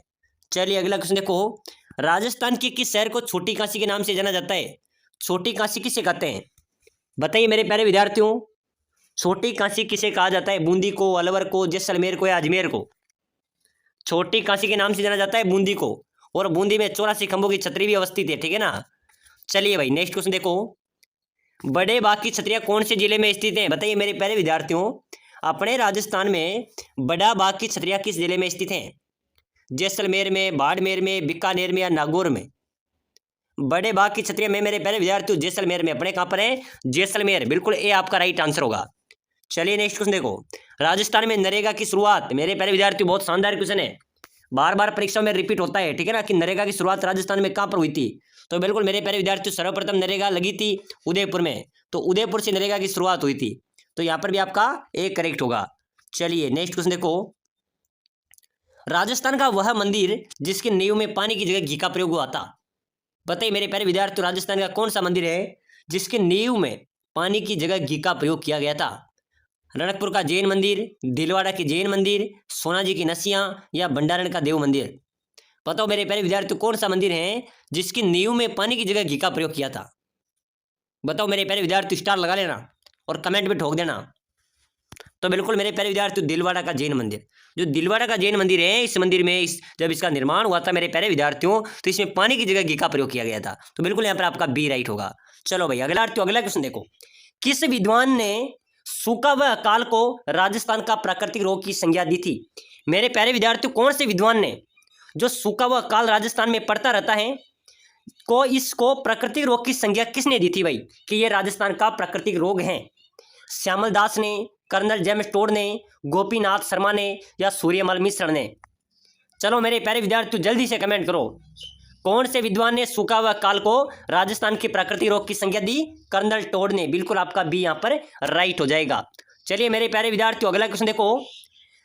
चलिए अगला क्वेश्चन देखो। राजस्थान के किस शहर को छोटी काशी के नाम से जाना जाता है? छोटी काशी किसे कहते हैं? बताइए मेरे प्यारे विद्यार्थियों, छोटी काशी किसे कहा जाता है? बूंदी को, अलवर को, जैसलमेर को या अजमेर को? छोटी काशी के नाम से जाना जाता है बूंदी को, और बूंदी में 84 खंभों की छतरी भी अवस्थित है, ठीक है ना। चलिए भाई नेक्स्ट क्वेश्चन देखो। बड़े बाग की छतरियां कौन से जिले में स्थित हैं? बताइए मेरे प्यारे विद्यार्थियों, अपने राजस्थान में बड़ा बाग की छतरियां किस जिले में स्थित हैं? जैसलमेर में, बाड़मेर में, बीकानेर में या नागौर में? बड़े बाग की छतरियां में मेरे प्यारे विद्यार्थियों जैसलमेर में। अपने कहां पर है? जैसलमेर। बिल्कुल ए आपका राइट आंसर होगा। चलिए नेक्स्ट क्वेश्चन देखो। राजस्थान में नरेगा की शुरुआत, मेरे प्यारे विद्यार्थियों बहुत शानदार क्वेश्चन है, बार बार परीक्षा में रिपीट होता है, ठीक है ना, कि नरेगा की शुरुआत राजस्थान में कहां पर हुई थी? तो बिल्कुल मेरे प्यारे विद्यार्थियों सर्वप्रथम नरेगा लगी थी उदयपुर में, तो उदयपुर से नरेगा की शुरुआत हुई थी। तो यहां पर भी आपका एक करेक्ट होगा। चलिए नेक्स्ट क्वेश्चन देखो। राजस्थान का वह मंदिर जिसकी नींव में पानी की जगह घी का प्रयोग हुआ था? बताइए मेरे प्यारे विद्यार्थियों, राजस्थान का कौन सा मंदिर है जिसके नींव में पानी की जगह घी का प्रयोग किया गया था? रणकपुर का जैन मंदिर, दिलवाड़ा की जैन मंदिर, सोनाजी की नसियां या भंडारण का देव मंदिर? बताओ मेरे प्यारे विद्यार्थियों कौन सा मंदिर है जिसकी नींव में पानी की जगह घी का प्रयोग किया था? बताओ मेरे प्यारे विद्यार्थियों, स्टार लगा लेना और कमेंट में ठोक देना। तो बिल्कुल मेरे प्यारे विद्यार्थियों दिलवाड़ा का जैन मंदिर, जो दिलवाड़ा का जैन मंदिर है, इस मंदिर में जब इसका निर्माण हुआ था मेरे प्यारे विद्यार्थियों, तो इसमें पानी की जगह घी का प्रयोग किया गया था। तो बिल्कुल यहाँ पर आपका बी राइट होगा। चलो भाई अगला क्वेश्चन देखो। किस विद्वान ने सूखा व अकाल को राजस्थान का प्राकृतिक रोग की संज्ञा दी थी? मेरे प्यारे विद्यार्थियों कौन से विद्वान ने, जो सूखा व अकाल राजस्थान में पड़ता रहता है, को इसको प्राकृतिक रोग की संज्ञा किसने दी थी भाई, कि ये राजस्थान का प्राकृतिक रोग है? श्यामल दास ने, कर्नल जेम्स टोड ने, गोपीनाथ शर्मा ने या सूर्यमल मिश्र ने? चलो मेरे प्यारे विद्यार्थियों जल्दी से कमेंट करो, कौन से विद्वान ने सूखा व काल को राजस्थान के प्राकृतिक रोग की संज्ञा दी? कर्नल टोड ने। बिल्कुल आपका बी यहाँ पर राइट हो जाएगा। चलिए मेरे प्यारे विद्यार्थियों अगला क्वेश्चन देखो।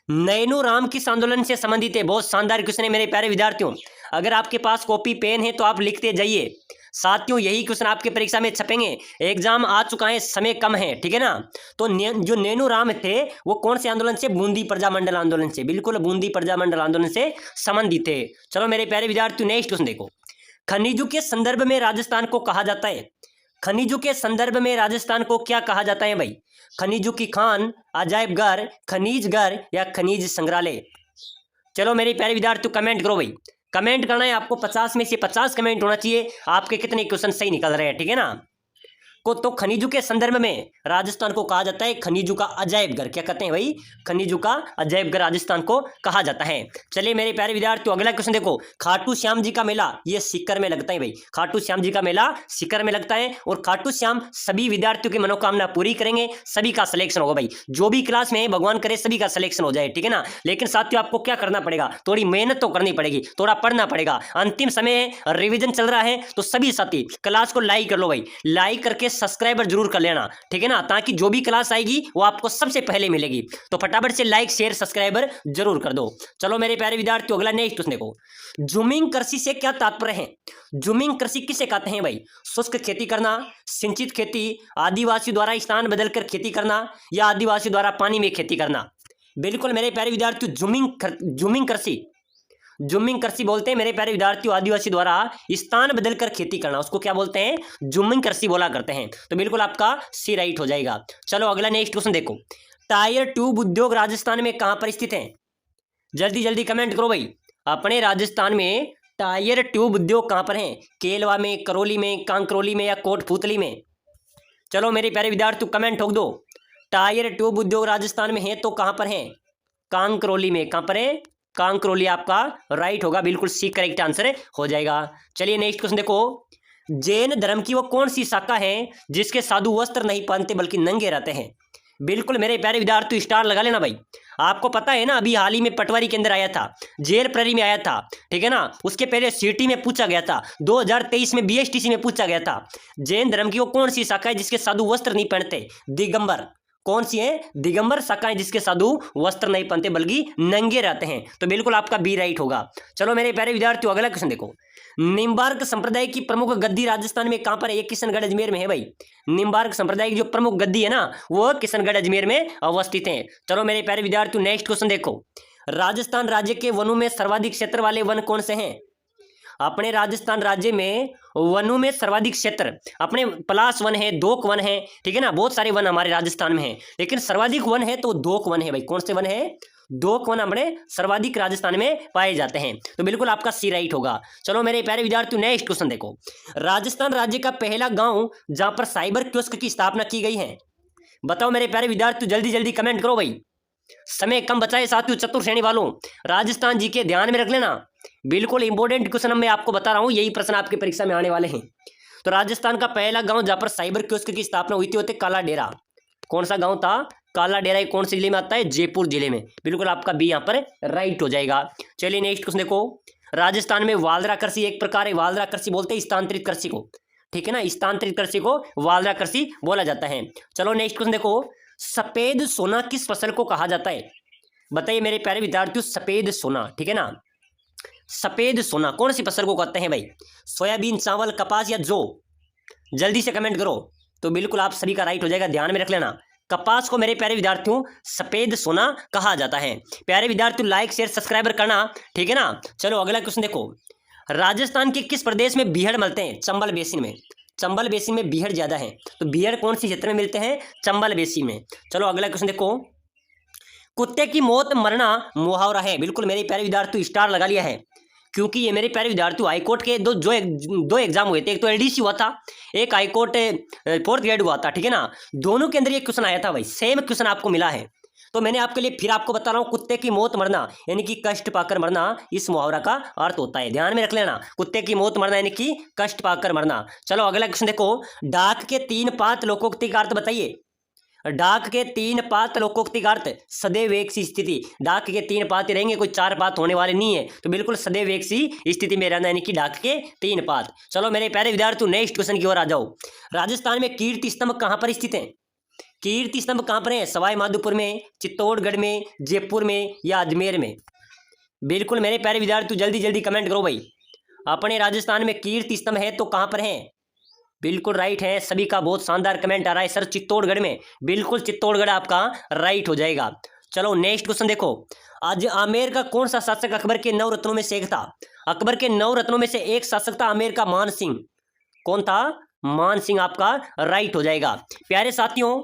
नैनू राम किस आंदोलन से संबंधित है? बहुत शानदार क्वेश्चन है मेरे प्यारे विद्यार्थियों, अगर आपके पास कॉपी पेन है तो आप लिखते जाइए। साथियों यही क्वेश्चन आपके परीक्षा में छपेंगे, एग्जाम आ चुका है, समय कम है, ठीक है ना। तो जो नैनू राम थे वो कौन से आंदोलन से? बूंदी प्रजामंडल आंदोलन से। बिल्कुल बूंदी प्रजामंडल आंदोलन से संबंधित थे। चलो मेरे प्यारे विद्यार्थियों नेक्स्ट क्वेश्चन देखो। खनिजों के संदर्भ में राजस्थान को कहा जाता है? खनिजों के संदर्भ में राजस्थान को क्या कहा जाता है भाई? खनिजों की खान, अजायब घर, खनिज घर या खनिज संग्रहालय? चलो मेरे प्यारे विद्यार्थियों कमेंट करो भाई, कमेंट करना है आपको, 50 में से 50 कमेंट होना चाहिए। आपके कितने क्वेश्चन सही निकल रहे हैं, ठीक है ना। तो खनिजों के संदर्भ में राजस्थान को कहा जाता है खनिजों का अजायब घर। क्या कहते हैं भाई? खनिजों का अजायब घर राजस्थान को कहा जाता है। चलिए मेरे प्यारे विद्यार्थियों अगला क्वेश्चन देखो। खाटू श्याम जी का मेला ये सीकर में लगता है भाई, खाटू श्याम जी का मेला सीकर में लगता है, और खाटू श्याम सभी विद्यार्थियों की मनोकामना पूरी करेंगे, सभी का सिलेक्शन होगा भाई। जो भी क्लास में है भगवान करे सभी का सिलेक्शन हो जाए, ठीक है ना। लेकिन साथियों आपको क्या करना पड़ेगा? थोड़ी मेहनत तो करनी पड़ेगी, थोड़ा पढ़ना पड़ेगा। अंतिम समय है, रिविजन चल रहा है, तो सभी साथी क्लास को लाइक कर लो भाई, लाइक करके सब्सक्राइबर जरूर कर लेना, ठीक है ना, ताकि जो भी क्लास आएगी वो आपको सबसे पहले मिलेगी। तो फटाफट से लाइक शेयर सब्सक्राइबर जरूर कर दो। चलो मेरे प्यारे विद्यार्थियों, अगला नेक्स्ट क्वेश्चन देखो। जूमिंग कृषि से क्या तात्पर्य है? जूमिंग कृषि किसे कहते हैं भाई? शुष्क खेती करना, सिंचित खेती, आदिवासी द्वारा स्थान बदलकर खेती करना, या आदिवासी द्वारा पानी में खेती करना? बिल्कुल मेरे प्यारे विद्यार्थियों, जूमिंग कृषि बोलते हैं मेरे प्यारे विद्यार्थियों, आदिवासी द्वारा स्थान बदलकर खेती करना, उसको क्या बोलते हैं? जूमिंग कृषि बोला करते हैं। तो बिल्कुल आपका सी राइट हो जाएगा। चलो अगला नेक्स्ट क्वेश्चन देखो। टायर ट्यूब उद्योग राजस्थान में कहां पर स्थित है? जल्दी जल्दी कमेंट करो भाई। अपने राजस्थान में टायर ट्यूब उद्योग कहां पर है? केलवा में, करौली में, कांकरौली में, या कोटपूतली में? चलो मेरे प्यारे विद्यार्थियों कमेंट ठोक दो। टायर ट्यूब उद्योग राजस्थान में है तो कहां पर है? कांकरौली में। कहां पर है? कांकरौली आपका राइट होगा, बिल्कुल सी करेक्ट आंसर हो जाएगा। चलिए नेक्स्ट क्वेश्चन देखो। जैन धर्म की वो कौन सी शाखा है जिसके साधु वस्त्र नहीं पहनते बल्कि नंगे रहते हैं? बिल्कुल मेरे प्यारे विद्यार्थी स्टार लगा लेना भाई। आपको पता है ना, अभी हाल ही में पटवारी के अंदर आया था, जेल प्रहरी में आया था, ठीक है ना, उसके पहले सीटी में पूछा गया था, 2023 में बीएसटीसी में पूछा गया था। जैन धर्म की वो कौन सी शाखा है जिसके साधु वस्त्र नहीं पहनते? दिगंबर। कौन सी है? दिगंबर शाखा है जिसके साधु वस्त्र नहीं पहनते बल्कि नंगे रहते हैं। तो बिल्कुल आपका बी राइट होगा। चलो मेरे प्यारे विद्यार्थियों अगला क्वेश्चन देखो। निम्बार्क संप्रदाय की प्रमुख गद्दी राजस्थान में कहां पर है? किशनगढ़ अजमेर में है भाई। निम्बार्क संप्रदाय की जो प्रमुख गद्दी है ना, वो किशनगढ़ अजमेर में अवस्थित है। चलो मेरे प्यारे विद्यार्थियों नेक्स्ट क्वेश्चन देखो। राजस्थान राज्य के वनों में सर्वाधिक क्षेत्र वाले वन कौन से हैं? अपने राजस्थान राज्य में वनों में सर्वाधिक क्षेत्र, अपने पलाश वन है, दोक वन है, ठीक है ना, बहुत सारे वन हमारे राजस्थान में हैं, लेकिन सर्वाधिक वन है तो दोक वन है भाई। कौन से वन है? दोक वन हमारे सर्वाधिक राजस्थान में पाए जाते हैं। तो बिल्कुल आपका सी राइट होगा। चलो मेरे प्यारे विद्यार्थियों नेक्स्ट क्वेश्चन देखो। राजस्थान राज्य का पहला गांव जहां पर साइबर कियोस्क की स्थापना की गई है, बताओ मेरे प्यारे विद्यार्थियों, जल्दी जल्दी कमेंट करो भाई, समय कम बचाए साथियों। चतुर श्रेणी वालों राजस्थान जी के ध्यान में रख लेना, बिल्कुल इंपॉर्टेंट क्वेश्चन मैं आपको बता रहा हूं, यही प्रश्न आपकी परीक्षा में आने वाले हैं। तो राजस्थान का पहला गांव जहां पर साइबर कियोस्क की स्थापना हुई थी होते काला डेरा। कौन सा गांव था? काला डेरा। कौन से जिले में आता है? जयपुर जिले में। बिल्कुल आपका बी यहाँ पर राइट हो जाएगा। चलिए नेक्स्ट क्वेश्चन देखो। राजस्थान में वालरा कृषि एक प्रकार है, वालरा कृषि बोलते हैं स्थानांतरित कृषि को, ठीक है ना, स्थानांतरित कृषि को वालरा कृषि बोला जाता है। चलो नेक्स्ट क्वेश्चन देखो। सफेद सोना किस फसल को कहा जाता है? बताइए मेरे प्यारे विद्यार्थियों, सफेद सोना, ठीक है ना, सफेद सोना कौन सी फसल को कहते हैं भाई? सोयाबीन, चावल, कपास या जौ? जल्दी से कमेंट करो। तो बिल्कुल आप सभी का राइट हो जाएगा, ध्यान में रख लेना। कपास को मेरे प्यारे विद्यार्थियों सफेद सोना कहा जाता है। प्यारे विद्यार्थियों लाइक शेयर सब्सक्राइबर करना, ठीक है ना। चलो अगला क्वेश्चन देखो। राजस्थान के किस प्रदेश में बीहड़ मिलते हैं? चंबल बेसिन में। चंबल बेसिन में बीहड़ ज्यादा है, तो बीहड़ कौन सी क्षेत्र में मिलते हैं? चंबल बेसिन में। चलो अगला क्वेश्चन देखो। कुत्ते की मौत मरना मुहावरा है। बिल्कुल मेरे प्यारे विद्यार्थी स्टार लगा लिया है, क्योंकि ये मेरे प्यारे विद्यार्थियों हाईकोर्ट के दो एग्जाम हुए थे, एक तो एलडीसी हुआ था, एक हाईकोर्ट 4th ग्रेड हुआ था, ठीक है ना। दोनों के अंदर ये क्वेश्चन आया था भाई, सेम क्वेश्चन आपको मिला है। तो मैंने आपके लिए फिर आपको बता रहा हूं, कुत्ते की मौत मरना यानी कि कष्ट पाकर मरना इस मुहावरा का अर्थ होता है, ध्यान में रख लेना। कुत्ते की मौत मरना यानी कि कष्ट पाकर मरना। चलो अगला क्वेश्चन देखो। डाक के 3 पात लोकोक्ति का अर्थ बताइए। डाक के 3 पात लोकोक्ति का अर्थ सदैव एक सी स्थिति। डाक के 3 पात रहेंगे, कोई 4 पात होने वाले नहीं है, तो बिल्कुल सदैव एक सी स्थिति में रहना यानी कि डाक के 3 पात। चलो मेरे प्यारे विद्यार्थियों नेक्स्ट क्वेश्चन की ओर आ जाओ। राजस्थान में कीर्ति स्तंभ कहां पर स्थित है? कीर्ति स्तंभ कहां पर है? सवाई माधोपुर में, चित्तौड़गढ़ में, जयपुर में या अजमेर में? बिल्कुल मेरे प्यारे विद्यार्थियों जल्दी जल्दी कमेंट करो भाई। अपने राजस्थान में कीर्ति स्तंभ है तो कहां पर है? बिल्कुल राइट है, सभी का बहुत शानदार कमेंट आ रहा है सर, चित्तौड़गढ़ में। बिल्कुल चित्तौड़गढ़ आपका राइट हो जाएगा। चलो नेक्स्ट क्वेश्चन देखो। आज आमेर का कौन सा शासक अकबर के 9 रत्नों में से एक था? अकबर के 9 रत्नों में से एक शासक था आमेर का मान सिंह। कौन था? मान सिंह आपका राइट हो जाएगा। प्यारे साथियों,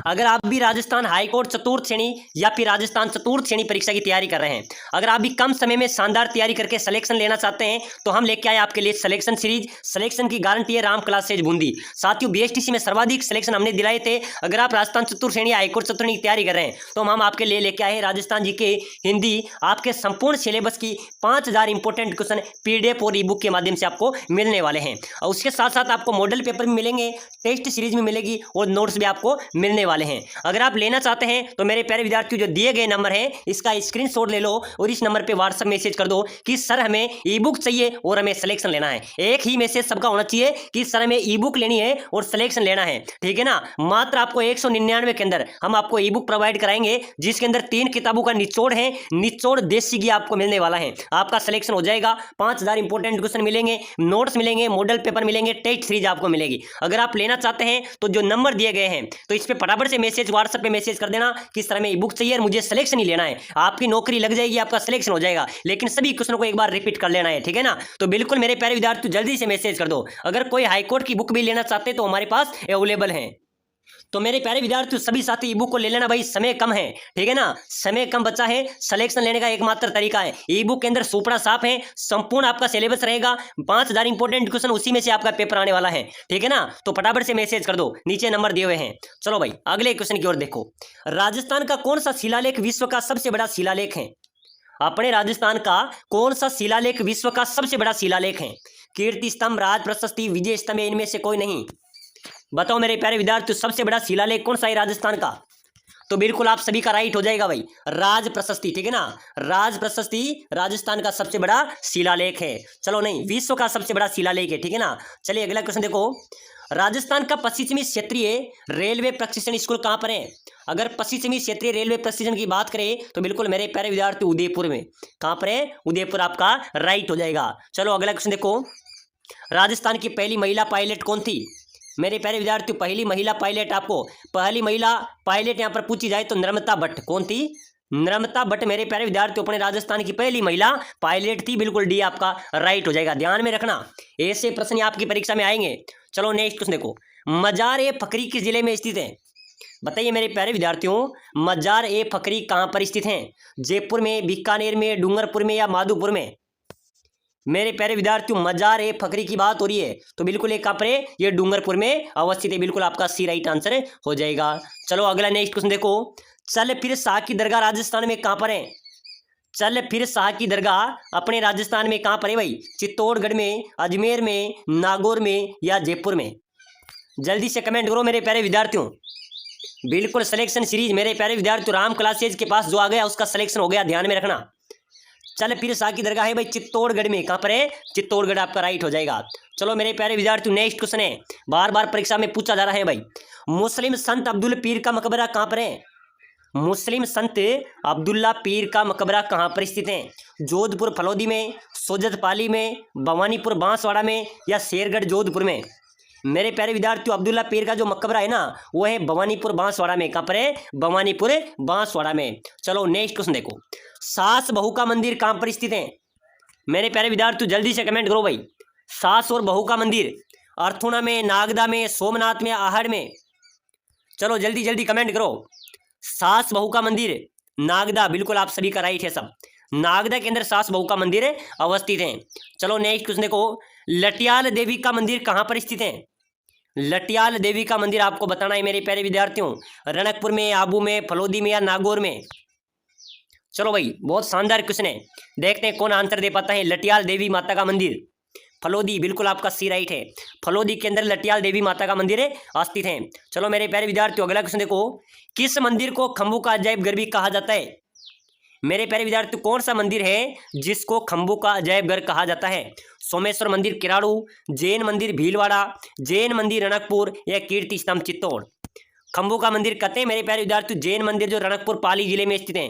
अगर आप भी राजस्थान हाईकोर्ट चतुर्थ श्रेणी या फिर राजस्थान चतुर्थ श्रेणी परीक्षा की तैयारी कर रहे हैं, अगर आप भी कम समय में शानदार तैयारी करके सिलेक्शन लेना चाहते हैं, तो हम लेके आए आपके लिए सिलेक्शन सीरीज। सिलेक्शन की गारंटी है राम क्लासेज बूंदी। साथियों बीएसटीसी में सर्वाधिक सिलेक्शन हमने दिलाए थे। अगर आप राजस्थान चतुर्थ श्रेणी हाईकोर्ट चतुर्थ श्रेणी की तैयारी कर रहे हैं, तो हम आपके लिए लेके आए राजस्थान जी के हिंदी आपके संपूर्ण सिलेबस की 5000 इंपोर्टेंट क्वेश्चन पीडीएफ और ई बुक के माध्यम से आपको मिलने वाले हैं। और उसके साथ साथ आपको मॉडल पेपर भी मिलेंगे, टेस्ट सीरीज भी मिलेगी और नोट्स भी आपको मिलने वाले वाले हैं। अगर आप लेना चाहते हैं तो मेरे प्यारे विद्यार्थियों जो दिए गए नंबर है इसका स्क्रीनशॉट ले लो और इस नंबर पे व्हाट्सएप मैसेज कर दो कि सर हमें ई बुक चाहिए और हमें सिलेक्शन लेना है। एक ही मैसेज सबका होना चाहिए कि सर हमें ई बुक लेनी है और सिलेक्शन लेना है, ठीक है ना। मात्र आपको 199 के अंदर हम आपको ई बुक प्रोवाइड कराएंगे जिसके अंदर 3 किताबों का निचोड़ है, निचोड़ देसी घी आपको मिलने वाला है। आपका सिलेक्शन हो जाएगा, 5000 इंपोर्टेंट क्वेश्चन मिलेंगे, नोट्स मिलेंगे, मॉडल पेपर मिलेंगे, टेस्ट सीरीज आपको मिलेगी। अगर आप लेना चाहते हैं तो जो नंबर दिए गए हैं तो इस पे फटाफट से मैसेज व्हाट्सएप पे मैसेज कर देना कि सर हमें ई बुक चाहिए और मुझे सिलेक्शन ही लेना है। आपकी नौकरी लग जाएगी, आपका सिलेक्शन हो जाएगा, लेकिन सभी क्वेश्चनों को एक बार रिपीट कर लेना है, ठीक है ना। तो बिल्कुल मेरे प्यारे विद्यार्थी जल्दी से मैसेज कर दो। अगर कोई हाईकोर्ट की बुक भी लेना चाहते हैं तो हमारे पास अवेलेबल है। तो मेरे प्यारे विद्यार्थियों सभी साथी ई बुक को ले लेना भाई, समय कम है, ठीक है ना, समय कम बचा है। सिलेक्शन लेने का एकमात्र तरीका है, ई बुक के अंदर सुपड़ा साफ है, संपूर्ण आपका सिलेबस रहेगा, 5000 इंपोर्टेंट क्वेश्चन उसी में से आपका पेपर आने वाला है, ठीक है ना। तो फटाफट से मैसेज कर दो, नीचे नंबर दिए हुए हैं। चलो भाई अगले क्वेश्चन की ओर देखो। राजस्थान का कौन सा शिलालेख विश्व का सबसे बड़ा शिलालेख है? अपने राजस्थान का कौन सा शिलालेख विश्व का सबसे बड़ा शिलालेख है? कीर्ति स्तंभ, राज प्रशस्ति, विजय स्तंभ, इनमें से कोई नहीं। बताओ मेरे प्यारे विद्यार्थियों सबसे बड़ा शिलालेख कौन सा है राजस्थान का? तो बिल्कुल आप सभी का राइट हो जाएगा भाई, राज प्रशस्ति, ठीक है ना। राज प्रशस्ति राजस्थान का सबसे बड़ा शिलालेख है। चलो नहीं, विश्व का सबसे बड़ा शिलालेख है, ठीक है ना। चलिए अगला क्वेश्चन देखो। राजस्थान का पश्चिमी क्षेत्रीय रेलवे प्रशिक्षण स्कूल कहाँ पर है? अगर पश्चिमी क्षेत्रीय रेलवे प्रशिक्षण की बात करें तो बिल्कुल मेरे प्यारे विद्यार्थी उदयपुर में। कहाँ पर है? उदयपुर आपका राइट हो जाएगा। चलो अगला क्वेश्चन देखो। राजस्थान की पहली महिला पायलट कौन थी? मेरे प्यारे विद्यार्थियों पहली महिला पायलट आपको, पहली महिला पायलट यहाँ पर पूछी जाए तो नम्रता भट्ट। कौन थी? नम्रता भट्ट मेरे प्यारे विद्यार्थियों अपने राजस्थान की पहली महिला पायलट थी। बिल्कुल डी आपका राइट हो जाएगा, ध्यान में रखना, ऐसे प्रश्न आपकी परीक्षा में आएंगे। चलो नेक्स्ट क्वेश्चन देखो। मजार ए फकरी किस जिले में स्थित है? बताइए मेरे प्यारे विद्यार्थियों मजार ए फकरी कहाँ पर स्थित है? जयपुर में, बीकानेर में, डूंगरपुर में या माधोपुर में? मेरे प्यारे विद्यार्थियों मजार ए फकरी की बात हो रही है तो बिल्कुल एक कहाँ पर है? ये डूंगरपुर में अवस्थित है। बिल्कुल आपका सी राइट आंसर हो जाएगा। चलो अगला नेक्स्ट क्वेश्चन देखो। चल फिर शाह की दरगाह राजस्थान में कहाँ पर है? चल फिर शाह की दरगाह अपने राजस्थान में कहाँ पर है भाई? चित्तौड़गढ़ में, अजमेर में, नागौर में या जयपुर में? जल्दी से कमेंट करो मेरे प्यारे विद्यार्थियों। बिल्कुल सिलेक्शन सीरीज मेरे प्यारे विद्यार्थियों राम क्लासेज के पास जो आ गया उसका सिलेक्शन हो गया, ध्यान में रखना। चल फिर शाह की दरगाह है भाई चित्तौड़गढ़ में। कहाँ पर है? चित्तौड़गढ़ आपका राइट हो जाएगा। चलो मेरे प्यारे विद्यार्थियों नेक्स्ट क्वेश्चन है, बार बार परीक्षा में पूछा जा रहा है भाई। मुस्लिम संत अब्दुल पीर का मकबरा कहाँ पर है? मुस्लिम संत अब्दुल्ला पीर का मकबरा कहाँ पर स्थित है? जोधपुर फलोदी में, सोजतपाली में, भवानीपुर बांसवाड़ा में या शेरगढ़ जोधपुर में? मेरे प्यारे विद्यार्थियों अब्दुल्ला पीर का जो मकबरा है ना वो है भवानीपुर बांसवाड़ा में। कहाँ पर है? भवानीपुर बांसवाड़ा में। चलो नेक्स्ट क्वेश्चन देखो। सास बहू का मंदिर कहाँ पर स्थित है? मेरे प्यारे विद्यार्थियों जल्दी से कमेंट करो भाई। सास और बहू का मंदिर अर्थुना में, नागदा में, सोमनाथ में, आहड़ में? चलो जल्दी जल्दी कमेंट करो। सास बहू का मंदिर नागदा, बिल्कुल आप सभी का राइट है सब। नागदा के अंदर सास बहू का मंदिर अवस्थित है। चलो नेक्स्ट क्वेश्चन देखो। लटियाल देवी का मंदिर कहाँ पर स्थित है? लटियाल देवी का मंदिर आपको बताना है मेरे प्यारे विद्यार्थियों, रणकपुर में, आबू में, फलोदी में या नागौर में? चलो भाई बहुत शानदार क्वेश्चन है, देखते हैं कौन आंसर दे पाता है। लटियाल देवी माता का मंदिर फलोदी, बिल्कुल आपका सी राइट है। फलोदी के अंदर लटियाल देवी माता का मंदिर स्थित है। चलो मेरे प्यारे विद्यार्थियों अगला क्वेश्चन देखो। किस मंदिर को खंभू का अजायब घर भी कहा जाता है? मेरे प्यारे विद्यार्थियों कौन सा मंदिर है जिसको खंभू का अजायब घर कहा जाता है? सोमेश्वर मंदिर किराड़ू, जैन मंदिर भीलवाड़ा, जैन मंदिर रणकपुर या कीर्ति स्तंभ चित्तौड़? खंभू का मंदिर कहते हैं मेरे प्यारे विद्यार्थियों जैन मंदिर जो रणकपुर पाली जिले में स्थित है।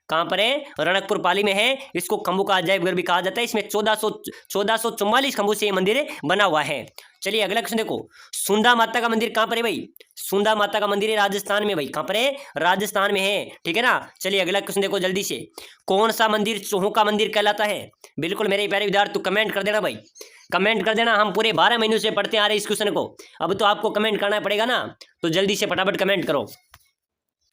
कहाँ पर है? रणकपुर पाली में है। इसको खंभू का अजायब घर भी कहा जाता है। इसमें 1444 खंभू से ये मंदिर बना हुआ है। चलिए अगला क्वेश्चन देखो। सुंदा माता का मंदिर कहाँ पर है भाई? सुंदा माता का मंदिर है राजस्थान में भाई। कहाँ पर है? राजस्थान में है, ठीक है ना। चलिए अगला क्वेश्चन देखो जल्दी से। कौन सा मंदिर चूहों का मंदिर कहलाता है? बिल्कुल मेरे प्यारे विद्यार्थी कमेंट कर देना भाई, कमेंट कर देना। हम पूरे 12 महीनों से पढ़ते आ रहे इस क्वेश्चन को, अब तो आपको कमेंट करना पड़ेगा ना, तो जल्दी से फटाफट कमेंट करो।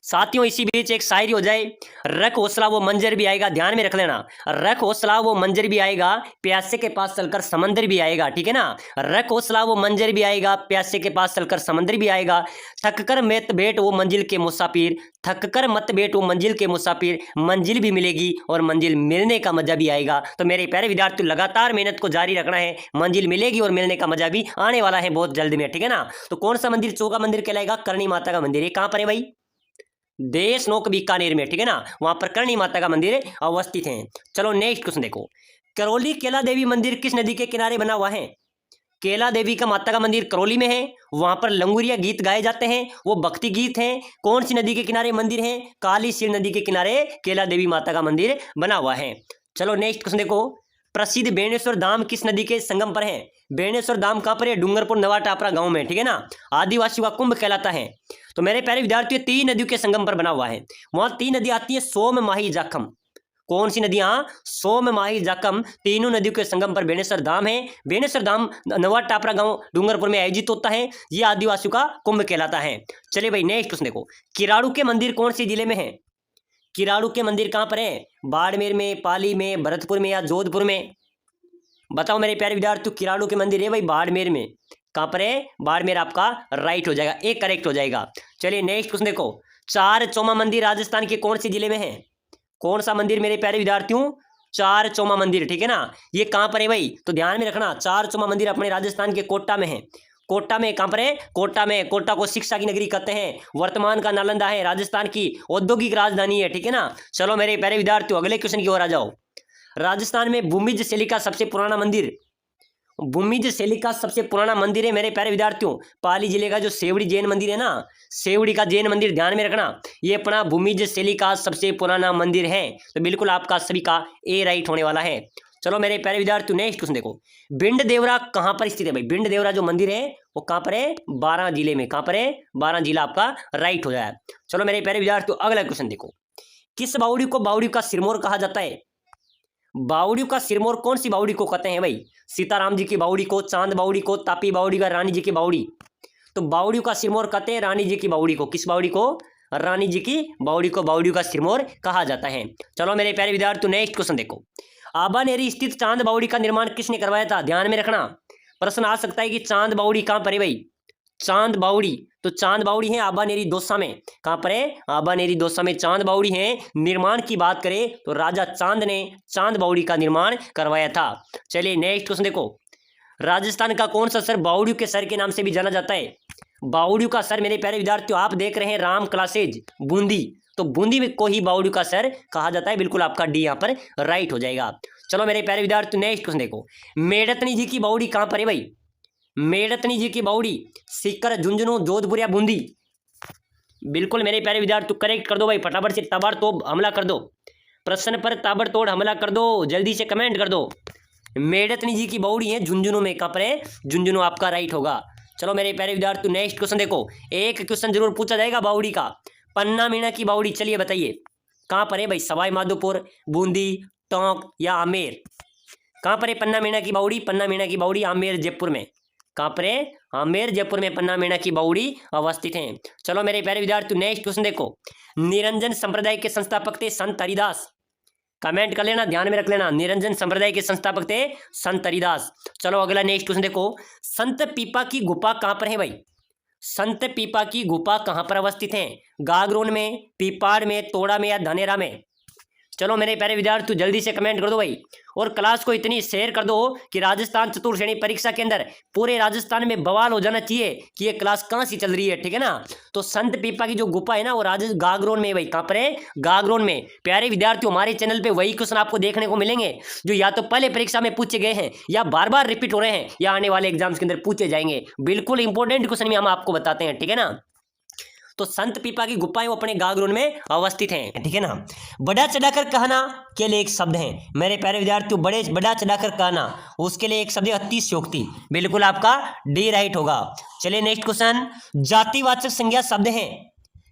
साथियों इसी बीच एक शायरी हो जाए, रख हौसला वो मंजर भी आएगा, ध्यान में रख लेना, रख हौसला वो मंजर भी आएगा, प्यासे के पास चलकर समंदर भी आएगा, ठीक है ना। रख हौसला वो मंजर भी आएगा, प्यासे के पास चलकर समंदर भी आएगा, थक कर मत बैठ वो मंजिल के मुसाफिर, थक कर मत बैठ वो मंजिल के मुसाफिर, मंजिल भी मिलेगी और मंजिल मिलने का मजा भी आएगा। तो मेरे प्यारे विद्यार्थी लगातार मेहनत को जारी रखना है, मंजिल मिलेगी और मिलने का मजा भी आने वाला है बहुत जल्द में, ठीक है ना। तो कौन सा मंदिर चौका मंदिर कहलाएगा? करणी माता का मंदिर है। कहां पर है भाई? देश नोक बीकानेर में, ठीक है ना, वहां पर करणी माता का मंदिर अवस्थित है। चलो नेक्स्ट क्वेश्चन देखो, करौली केला देवी मंदिर किस नदी के किनारे बना हुआ है? केला देवी का माता का मंदिर करौली में है, वहां पर लंगुरिया गीत गाए जाते हैं, वो भक्ति गीत हैं। कौन सी नदी के किनारे मंदिर है? काली सील नदी के किनारे केला देवी माता का मंदिर बना हुआ है। चलो नेक्स्ट क्वेश्चन देखो, प्रसिद्ध बेणेश्वर धाम किस नदी के संगम पर है? बेणेश्वर धाम कहां पर है? डूंगरपुर नवा टापरा गांव में, ठीक है ना, आदिवासियों का कुंभ कहलाता है। तो मेरे प्यारे विद्यार्थियों 3 नदियों के संगम पर बना हुआ है, वहां 3 नदी आती है, सोम माही जाखम। कौन सी नदियां? सोम माही जाखम, तीनों नदियों के संगम पर बेणेश्वर धाम है। बेणेश्वर धाम नवा टापरा गांव डूंगरपुर में आयोजित होता है, ये आदिवासियों का कुंभ कहलाता है। चलिए भाई नेक्स्ट क्वेश्चन देखो, किराड़ू के मंदिर कौन से जिले में है? किराड़ू के मंदिर कहां पर है? बाड़मेर में, पाली में, भरतपुर में या जोधपुर में? बताओ मेरे प्यारे विद्यार्थियों, किराड़ू के मंदिर है भाई बाड़मेर में। कहां पर है? बाड़मेर आपका राइट हो जाएगा, एक करेक्ट हो जाएगा। चलिए नेक्स्ट क्वेश्चन देखो, चार चौमा मंदिर राजस्थान के कौन से जिले में है? कौन सा मंदिर मेरे प्यारे विद्यार्थियों? चार चौमा मंदिर, ठीक है ना, ये कहां पर है भाई? तो ध्यान में रखना, चार चौमा मंदिर अपने राजस्थान के कोटा में है। कोटा में, कहां पर है? कोटा में। कोटा को शिक्षा की नगरी कहते हैं, वर्तमान का नालंदा है, राजस्थान की औद्योगिक राजधानी है, ठीक है ना। चलो मेरे प्यारे विद्यार्थियों अगले क्वेश्चन की ओर आ जाओ, राजस्थान में भूमिज शैली का सबसे पुराना मंदिर, भूमिज शैली का सबसे पुराना मंदिर है मेरे प्यारे विद्यार्थियों, पाली जिले का जो सेवड़ी जैन मंदिर है ना, सेवड़ी का जैन मंदिर, ध्यान में रखना, ये अपना भूमिज शैली का सबसे पुराना मंदिर है। तो बिल्कुल आपका सभी का ए राइट होने वाला है। चलो मेरे प्यारे विद्यार्थियों नेक्स्ट क्वेश्चन देखो, बिंड देवरा कहां पर स्थित है भाई? बिंड देवरा जो मंदिर है वो कहां पर है? 12 जिले में। कहां पर है? 12 जिला आपका राइट हो जाए। चलो मेरे प्यारे विद्यार्थियों अगला क्वेश्चन देखो, किस बावड़ी को बावड़ी का सिरमौर कहा जाता है? बावड़ी का सिरमौर कौन सी बावड़ी को कहते हैं भाई? सीताराम जी की बावड़ी को, चांद बावड़ी को, तापी बावड़ी का, रानी जी की बावड़ी? तो बावड़ी का सिरमौर कहते हैं रानी जी की बावड़ी को। किस बावड़ी को? रानी जी की बावड़ी को बावड़ी का सिरमौर कहा जाता है। चलो मेरे प्यारे विद्यार्थियों नेक्स्ट क्वेश्चन देखो, आबानेरी स्थित चांद बावड़ी का निर्माण किसने करवाया था? ध्यान में रखना, प्रश्न आ सकता है कि चांद बावड़ी कहां पर है भाई? चांद बावड़ी, तो चांद बावड़ी है आबानेरी दौसा में। कहां पर है? आबानेरी दौसा में चांद बावड़ी है। निर्माण की बात करें तो राजा चांद ने चांद बावड़ी का निर्माण करवाया था। चलिए नेक्स्ट क्वेश्चन देखो, राजस्थान का कौन सा शहर बावड़ियों के शहर के नाम से भी जाना जाता है? बावड़ियों का शहर मेरे प्यारे विद्यार्थियों आप देख रहे हैं राम क्लासेज बूंदी, तो बूंदी में को ही बावड़ियों का शहर कहा जाता है। बिल्कुल आपका डी यहाँ पर राइट हो जाएगा। चलो मेरे प्यारे विद्यार्थियों नेक्स्ट क्वेश्चन देखो, मेड़तनी जी की बावड़ी कहां पर है भाई? मेड़तनी जी की बावड़ी सीकर, झुंझुनू, जोधपुर या बूंदी? बिल्कुल मेरे प्यारे विद्यार्थी करेक्ट कर दो भाई, फटाफट से ताबड़तोड़ हमला कर दो, प्रश्न पर ताबड़तोड़ हमला कर दो, जल्दी से कमेंट कर दो। मेड़तनी जी की बावड़ी है झुंझुनू में। कहां पर है? झुंझुनू आपका राइट होगा। चलो मेरे प्यारे विद्यार्थी नेक्स्ट क्वेश्चन देखो, एक क्वेश्चन जरूर पूछा जाएगा बावड़ी का, पन्ना मीणा की बावड़ी, चलिए बताइए कहां पर है भाई? सवाई माधोपुर, बूंदी, टोंक या आमेर? कहां पर है पन्ना मीणा की बावड़ी? पन्ना मीणा की बावड़ी आमेर जयपुर में। कहां पर है? आमेर जयपुर में पन्ना मीणा की बावड़ी अवस्थित है। चलो मेरे प्यारे विद्यार्थी नेक्स्ट क्वेश्चन देखो, निरंजन संप्रदाय के संस्थापक थे संत हरिदास। कमेंट कर लेना, ध्यान में रख लेना, निरंजन संप्रदाय के संस्थापक थे संत हरिदास। चलो अगला नेक्स्ट क्वेश्चन देखो, संत पीपा की गुफा कहां पर है भाई? संत पीपा की गुफा कहां पर अवस्थित है? गागरोन में, पीपाड़ में, तोड़ा में या धनेरा में? चलो मेरे प्यारे विद्यार्थी जल्दी से कमेंट कर दो भाई, और क्लास को इतनी शेयर कर दो कि राजस्थान चतुर्थ श्रेणी परीक्षा के अंदर पूरे राजस्थान में बवाल हो जाना चाहिए कि ये क्लास कहाँ से चल रही है, ठीक है ना। तो संत पीपा की जो गुफा है ना वो गागरोन में भाई। कहाँ पर है? गागरोन में। प्यारे विद्यार्थियों हमारे चैनल पे वही क्वेश्चन आपको देखने को मिलेंगे जो या तो पहले परीक्षा में पूछे गए हैं या बार बार रिपीट हो रहे हैं या आने वाले एग्जाम्स के अंदर पूछे जाएंगे। बिल्कुल इंपॉर्टेंट क्वेश्चन भी हम आपको बताते हैं, ठीक है ना। तो संत पीपा की गुफाएं वो अपने गागरोन में अवस्थित हैं, ठीक है ना। बढ़ा चढ़ाकर कहना के लिए एक शब्द है मेरे प्यारे विद्यार्थियों, बढ़ा चढ़ाकर कहना, उसके लिए एक शब्द है अतिशयोक्ति। बिल्कुल आपका डी राइट होगा। चलिए नेक्स्ट क्वेश्चन, जातिवाचक संज्ञा शब्द है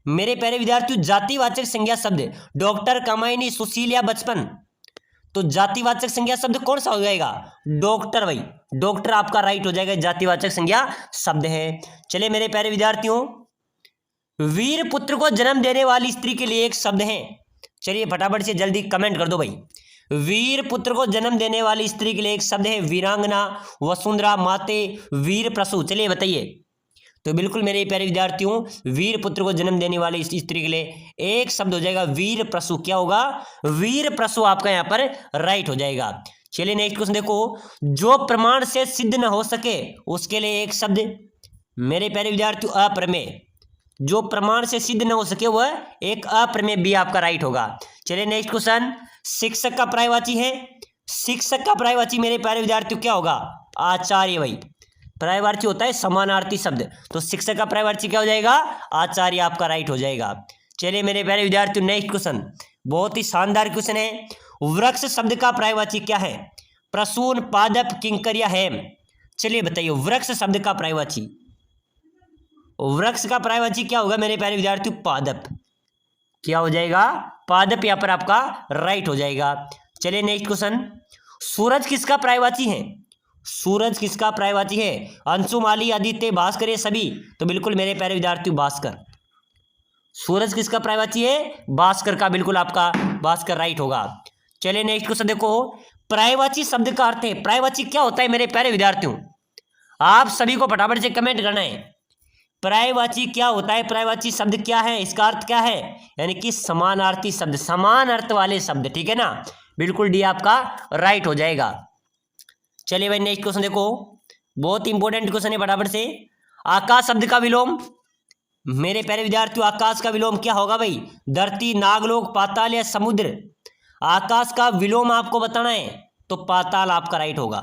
मेरे प्यारे विद्यार्थियों, जातिवाचक संज्ञा शब्द डॉक्टर, कामायनी, सुशील या बचपन? तो जातिवाचक संज्ञा शब्द कौन सा हो जाएगा? डॉक्टर भाई, डॉक्टर आपका राइट हो जाएगा, जातिवाचक संज्ञा शब्द है। चलिए मेरे प्यारे विद्यार्थियों वीर पुत्र को जन्म देने वाली स्त्री के लिए एक शब्द है। चलिए फटाफट से जल्दी कमेंट कर दो भाई। वीर पुत्र को जन्म देने वाली स्त्री के लिए एक शब्द है वीरांगना, वसुंधरा, माते, वीर प्रसू। चलिए बताइए। तो बिल्कुल मेरे प्यारे विद्यार्थियों, वीर पुत्र को जन्म देने वाली इस स्त्री के लिए एक शब्द हो जाएगा वीर प्रसू। क्या होगा? वीर प्रसू आपका यहाँ पर राइट हो जाएगा। चलिए नेक्स्ट क्वेश्चन देखो। जो प्रमाण से सिद्ध न हो सके उसके लिए एक शब्द, मेरे प्यारे विद्यार्थियों, अप्रमेय। जो प्रमाण से सिद्ध न हो सके वह एक अप्रमेय, बी आपका राइट होगा। चलिए नेक्स्ट क्वेश्चन। शिक्षक का पर्यायवाची है। शिक्षक का पर्यायवाची मेरे प्यारे विद्यार्थियों क्या होगा? आचार्य। भाई पर्यायवाची होता है समानार्थी शब्द, तो शिक्षक का पर्यायवाची क्या हो जाएगा? आचार्य आपका राइट हो जाएगा। चलिए मेरे प्यारे विद्यार्थियों नेक्स्ट क्वेश्चन, बहुत ही शानदार क्वेश्चन है। वृक्ष शब्द का पर्यायवाची क्या है? प्रसून, पादप, किंकर या हेम। चलिए बताइए वृक्ष शब्द का पर्यायवाची। वृक्ष का पर्यायवाची क्या होगा मेरे प्यारे विद्यार्थियों? पादप। क्या हो जाएगा? पादप यहाँ पर आपका राइट हो जाएगा। चलिए नेक्स्ट क्वेश्चन। सूरज किसका पर्यायवाची है? सूरज किसका पर्यायवाची है? अंशुमाली, आदित्य, भास्कर ये सभी। तो बिल्कुल मेरे प्यारे विद्यार्थियों भास्कर। सूरज किसका पर्यायवाची है? भास्कर का, बिल्कुल आपका भास्कर राइट होगा। चलिए नेक्स्ट क्वेश्चन देखो। पर्यायवाची शब्द का अर्थ है, पर्यायवाची क्या होता है मेरे प्यारे विद्यार्थियों? आप सभी को फटाफट से कमेंट करना है। पर्यायवाची क्या होता है? पर्यायवाची शब्द क्या है? इसका अर्थ क्या है? यानी कि समानार्थी शब्द, समान अर्थ वाले शब्द। ठीक है ना? बिल्कुल डी आपका राइट हो जाएगा। चलिए भाई नेक्स्ट क्वेश्चन देखो, बहुत इंपॉर्टेंट क्वेश्चन है, फटाफट से। आकाश शब्द का विलोम, मेरे प्यारे विद्यार्थियों आकाश का विलोम क्या होगा भाई? धरती, नागलोक, पाताल या समुद्र। आकाश का विलोम आपको बताना है, तो पाताल आपका राइट होगा।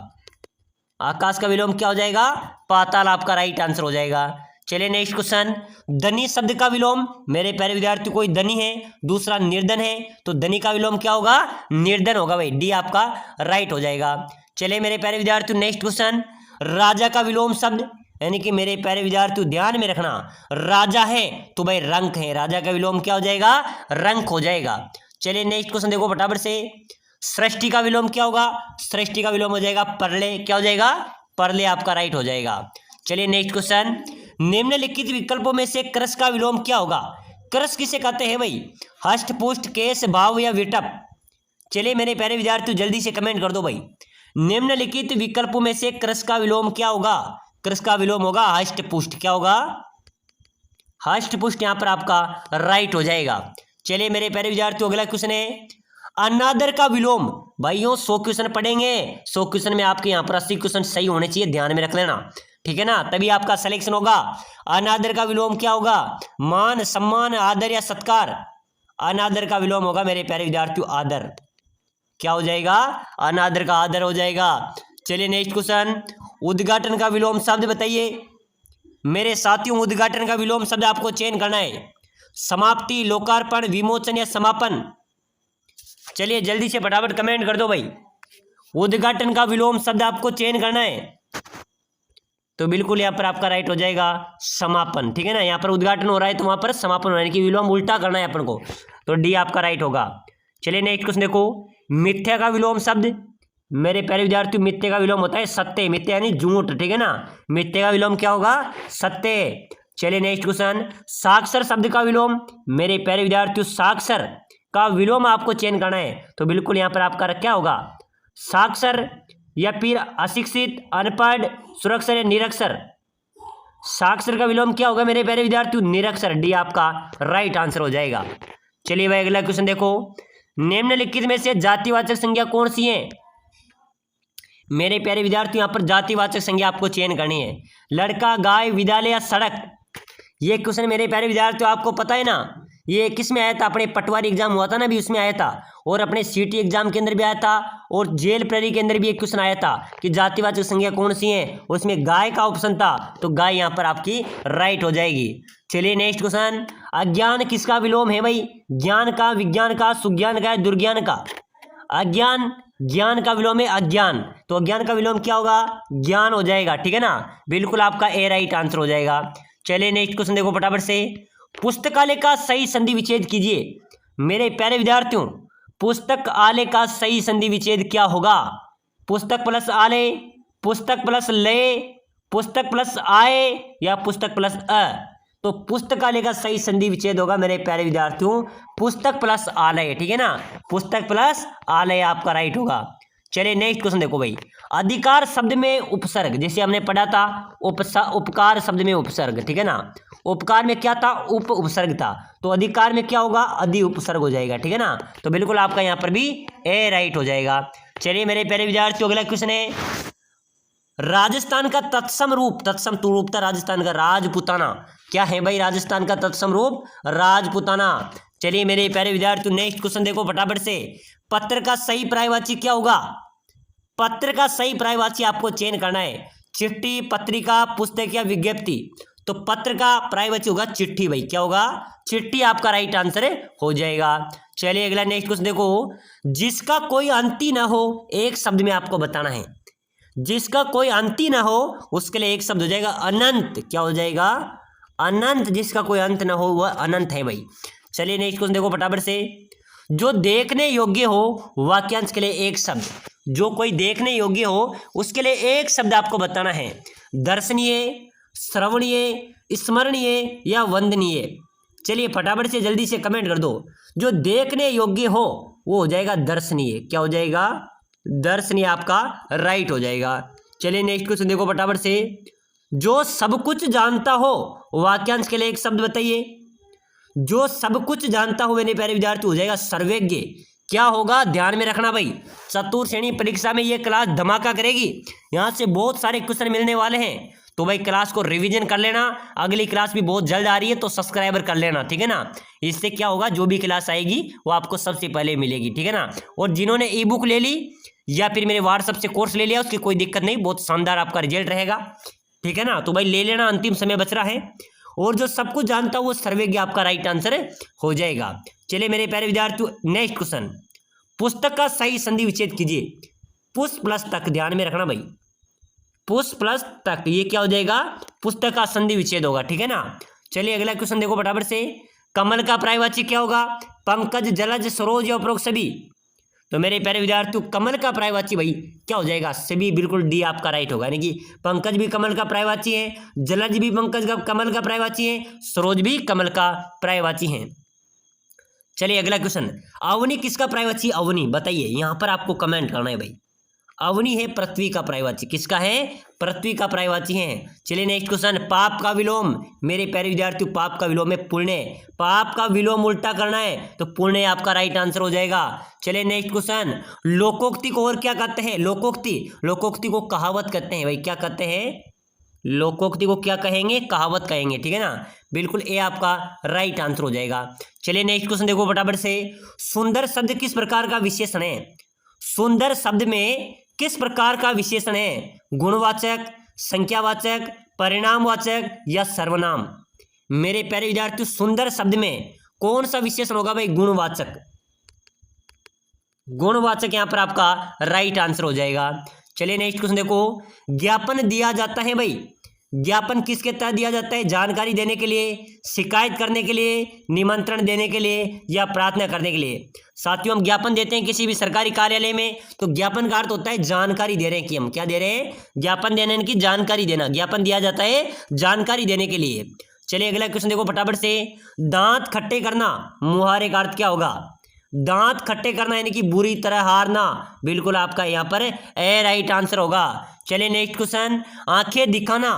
आकाश का विलोम क्या हो जाएगा? पाताल आपका राइट आंसर हो जाएगा। चलिए नेक्स्ट क्वेश्चन। धनी शब्द का विलोम, मेरे प्यारे विद्यार्थियों कोई धनी है, दूसरा निर्धन है, तो धनी का विलोम क्या होगा? निर्धन होगा भाई, डी आपका राइट हो जाएगा। चलिए मेरे प्यारे विद्यार्थियों नेक्स्ट क्वेश्चन। राजा का विलोम शब्द, यानी कि मेरे प्यारे विद्यार्थियों ध्यान में रखना, राजा है तो भाई रंक है, राजा का विलोम क्या हो जाएगा? रंक हो जाएगा। चलिए नेक्स्ट क्वेश्चन देखो फटाफट से। सृष्टि का विलोम क्या होगा? सृष्टि का विलोम हो जाएगा परले। क्या हो जाएगा? परले आपका राइट हो जाएगा। चलिए नेक्स्ट क्वेश्चन। निम्नलिखित विकल्पों में से क्रस का विलोम क्या होगा? क्रस किसे कहते हैं भाई? हष्ट, पुष्ट, केश, भाव या विटप। चलिए मेरे प्यारे विद्यार्थियों जल्दी से कमेंट कर दो भाई। निम्नलिखित विकल्पों में से क्रस का विलोम क्या होगा? क्रस का विलोम होगा हष्ट पुष्ट। क्या होगा? हष्ट पुष्ट यहाँ पर आपका राइट हो जाएगा। चलिए मेरे प्यारे विद्यार्थियों अगला क्वेश्चन है अनादर का विलोम। भाइयों 100 क्वेश्चन पढ़ेंगे, 100 क्वेश्चन में आपके यहाँ पर 80 क्वेश्चन सही होने चाहिए, ध्यान में रख लेना। ठीक है ना? तभी आपका सिलेक्शन होगा। अनादर का विलोम क्या होगा? मान, सम्मान, आदर या सत्कार। अनादर का विलोम होगा मेरे प्यारे विद्यार्थियों आदर। क्या हो जाएगा? अनादर का आदर हो जाएगा। चलिए नेक्स्ट क्वेश्चन। उद्घाटन का विलोम शब्द बताइए मेरे साथियों। उद्घाटन का विलोम शब्द आपको चयन करना है। समाप्ति, लोकार्पण, विमोचन या समापन। चलिए जल्दी से फटाफट कमेंट कर दो भाई। उद्घाटन का विलोम शब्द आपको चयन करना है, तो बिल्कुल यहाँ पर आपका राइट हो जाएगा समापन। ठीक है ना? यहाँ पर उद्घाटन हो रहा है तो वहां पर समापन हो रहा है कि विलोम उल्टा करना है अपन को, तो डी आपका राइट होगा। चलिए नेक्स्ट क्वेश्चन देखो। मिथ्या का विलोम शब्द, मेरे प्यारे विद्यार्थियों मिथ्या का विलोम होता है सत्य। मिथ्या यानी झूठ। ठीक है ना? मिथ्या का विलोम क्या होगा? सत्य। चलिए नेक्स्ट क्वेश्चन। साक्षर शब्द का विलोम, मेरे प्यारे विद्यार्थियों साक्षर का विलोम आपको चयन करना है, तो बिल्कुल यहाँ पर आपका क्या होगा? साक्षर या फिर अशिक्षित, अनपढ़, सुरक्षर या निरक्षर। साक्षर का विलोम क्या होगा मेरे प्यारे विद्यार्थियों? निरक्षर। डी आपका राइट आंसर हो जाएगा। चलिए भाई अगला क्वेश्चन देखो। निम्नलिखित में से जातिवाचक संज्ञा कौन सी है? मेरे प्यारे विद्यार्थियों यहाँ पर जातिवाचक संज्ञा आपको चयन करनी है। लड़का, गाय, विद्यालय या सड़क। ये क्वेश्चन मेरे प्यारे विद्यार्थियों आपको पता है ना, ये किस में आया था? अपने पटवारी एग्जाम हुआ था ना, भी उसमें आया था, और अपने सीटी एग्जाम के अंदर भी आया था, और जेल प्रहरी के अंदर भी एक क्वेश्चन आया था कि जातिवाचक संज्ञा कौन सी है, उसमें गाय का ऑप्शन था, तो गाय यहाँ पर आपकी राइट हो जाएगी। चलिए नेक्स्ट क्वेश्चन। अज्ञान किसका विलोम है भाई? ज्ञान का, विज्ञान का, सुज्ञान का, दुर्ज्ञान का। अज्ञान, ज्ञान का विलोम है अज्ञान, तो अज्ञान का विलोम क्या होगा? ज्ञान हो जाएगा। ठीक है ना? बिल्कुल आपका ए राइट आंसर हो जाएगा। चलिए नेक्स्ट क्वेश्चन देखो फटाफट से। पुस्तकालय का सही संधि विच्छेद कीजिए। मेरे प्यारे विद्यार्थियों पुस्तक आलय का सही संधि विच्छेद क्या होगा? पुस्तक प्लस आलय, पुस्तक प्लस लय, पुस्तक प्लस आय या पुस्तक प्लस अ। तो पुस्तकालय का सही संधि विच्छेद होगा मेरे प्यारे विद्यार्थियों पुस्तक प्लस आलय, ठीक है ना, पुस्तक प्लस आलय आपका राइट होगा। चलिए नेक्स्ट क्वेश्चन देखो भाई, अधिकार शब्द में उपसर्ग, जैसे हमने पढ़ा था उपकार शब्द में उपसर्ग, ठीक है ना, उपकार में क्या था, उपसर्ग था, तो अधिकार में क्या होगा, अधि उपसर्ग हो जाएगा, ठीक है ना, तो बिल्कुल आपका यहाँ पर भी ए राइट हो जाएगा। चलिए मेरे प्यारे विद्यार्थियों अगला क्वेश्चन है, राजस्थान का तत्सम रूप, तत्सम रूप था राजस्थान का राजपुताना, क्या है भाई राजस्थान का तत्सम रूप, राजपुताना। चलिए मेरे प्यारे विद्यार्थियों नेक्स्ट क्वेश्चन देखो फटाफट से, पत्र का सही पर्यायवाची क्या होगा, पत्र का सही पर्यायवाची आपको चयन करना है, चिट्ठी, पत्रिका, पुस्तक या विज्ञप्ति, तो पत्र का पर्यायवाची होगा चिट्ठी भाई, क्या होगा, चिट्ठी आपका राइट आंसर हो जाएगा। चलिए अगला नेक्स्ट क्वेश्चन देखो, जिसका कोई अंत ही ना हो एक शब्द में आपको बताना है, जिसका कोई अंत ही ना हो उसके लिए एक शब्द हो जाएगा अनंत, क्या हो जाएगा, अनंत, जिसका कोई अंत ना हो वह अनंत है भाई। चलिए नेक्स्ट क्वेश्चन देखो फटाफट से, जो देखने योग्य हो वाक्यांश के लिए एक शब्द, जो कोई देखने योग्य हो उसके लिए एक शब्द आपको बताना है, दर्शनीय, श्रवणीय, स्मरणीय या वंदनीय। चलिए फटाफट से जल्दी से कमेंट कर दो, जो देखने योग्य हो वो हो जाएगा दर्शनीय, क्या हो जाएगा, दर्शनीय आपका राइट हो जाएगा। चलिए नेक्स्ट क्वेश्चन देखो फटाफट से, जो सब कुछ जानता हो वाक्यांश के लिए एक शब्द बताइए, जो सब कुछ जानता हो मेरे प्यारे विद्यार्थी हो जाएगा सर्वज्ञ, क्या होगा, ध्यान में रखना भाई, चतुर्थ श्रेणी परीक्षा में ये क्लास धमाका करेगी, यहाँ से बहुत सारे क्वेश्चन मिलने वाले हैं, तो भाई क्लास को रिवीजन कर लेना, अगली क्लास भी बहुत जल्द आ रही है तो सब्सक्राइबर कर लेना, ठीक है ना, इससे क्या होगा, जो भी क्लास आएगी वो आपको सबसे पहले मिलेगी, ठीक है ना। और जिन्होंने ई बुक ले ली या फिर मेरे व्हाट्सएप से कोर्स ले लिया उसकी कोई दिक्कत नहीं, बहुत शानदार आपका रिजल्ट रहेगा, ठीक है ना, तो भाई ले लेना, अंतिम समय बच रहा है। और जो सब कुछ जानता हो वो सर्वज्ञ आपका राइट आंसर हो जाएगा। चलिए मेरे प्यारे विद्यार्थियों नेक्स्ट क्वेश्चन, पुस्तक का सही संधि विच्छेद कीजिए, पुष्प प्लस तक, ध्यान में रखना भाई, पुष्प प्लस तक ये क्या हो जाएगा, पुस्तक का संधि विच्छेद होगा, ठीक है ना। चलिए अगला क्वेश्चन देखो फटाफट से, कमल का पर्यायवाची क्या होगा, पंकज, जलज, सरोज या उपरोक्त सभी, तो मेरे प्यारे विद्यार्थियों कमल का पर्यायवाची भाई क्या हो जाएगा, सभी, बिल्कुल डी आपका राइट होगा, यानी कि पंकज भी कमल का पर्यायवाची है, जलज भी पंकज का कमल का पर्यायवाची है, सरोज भी कमल का पर्यायवाची है। चलिए अगला क्वेश्चन, अवनी किसका पर्यायवाची, अवनी बताइए, यहां पर आपको कमेंट करना है भाई, अवनी है पृथ्वी का पर्यायवाची, किसका है, पृथ्वी का पर्यायवाची है। चलिए नेक्स्ट क्वेश्चन, पाप का विलोम, मेरे प्यारे विद्यार्थियों पाप का विलोम है पुण्य, पाप का विलोम उल्टा करना है तो पुण्य आपका राइट आंसर हो जाएगा। चलिए नेक्स्ट क्वेश्चन, लोकोक्ति को और क्या कहते हैं, लोकोक्ति, लोकोक्ति को कहावत कहते हैं भाई, क्या कहते हैं, लोकोक्ति को क्या कहेंगे, कहावत कहेंगे, ठीक है ना, बिल्कुल ए आपका राइट आंसर हो जाएगा। चलिए नेक्स्ट क्वेश्चन देखो फटाफट से, सुंदर शब्द किस प्रकार का विशेषण है, सुंदर शब्द में किस प्रकार का विशेषण है, गुणवाचक, संख्यावाचक, परिणामवाचक या सर्वनाम। मेरे प्यारे विद्यार्थियों सुंदर शब्द में कौन सा विशेषण होगा भाई, गुणवाचक, गुणवाचक यहाँ पर आपका राइट आंसर हो जाएगा। चलिए नेक्स्ट क्वेश्चन देखो, ज्ञापन दिया जाता है भाई, ज्ञापन किसके तहत दिया जाता है, जानकारी देने के लिए, शिकायत करने के लिए, निमंत्रण देने के लिए या प्रार्थना करने के लिए। साथियों हम ज्ञापन देते हैं किसी भी सरकारी कार्यालय में तो ज्ञापन का अर्थ होता है जानकारी दे रहे हैं, कि हम क्या दे रहे हैं, ज्ञापन देने की जानकारी देना, ज्ञापन दिया जाता है जानकारी देने के लिए। चलिए अगला क्वेश्चन देखो फटाफट से, दांत खट्टे करना, मुहावरे का अर्थ क्या होगा, दांत खट्टे करना यानी कि बुरी तरह हारना, बिल्कुल आपका यहाँ पर ए राइट आंसर होगा। चलिए नेक्स्ट क्वेश्चन, आंखें दिखाना,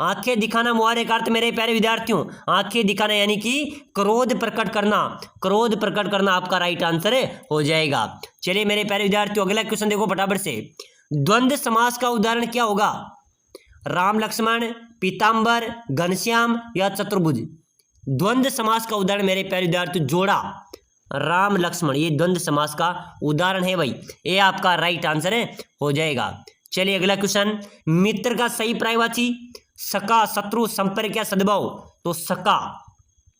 आंखें दिखाना मुहावरे का अर्थ मेरे प्यारे विद्यार्थियों आंखें दिखाना यानी कि क्रोध प्रकट करना, क्रोध प्रकट करना आपका राइट आंसर हो जाएगा। चलिए मेरे प्यारे विद्यार्थियों अगला क्वेश्चन देखो फटाफट से, द्वंद्व समास का उदाहरण क्या होगा, राम लक्ष्मण, पीताम्बर, घनश्याम या चतुर्भुज। द्वंद्व समास का उदाहरण मेरे प्यारे विद्यार्थियों जोड़ा, राम लक्ष्मण, ये द्वंद्व समास का उदाहरण है भाई, ये आपका राइट आंसर हो जाएगा। चलिए अगला क्वेश्चन, मित्र का सही पर्यायवाची, सका, शत्रु, संपर्क या सद्भाव, तो सका,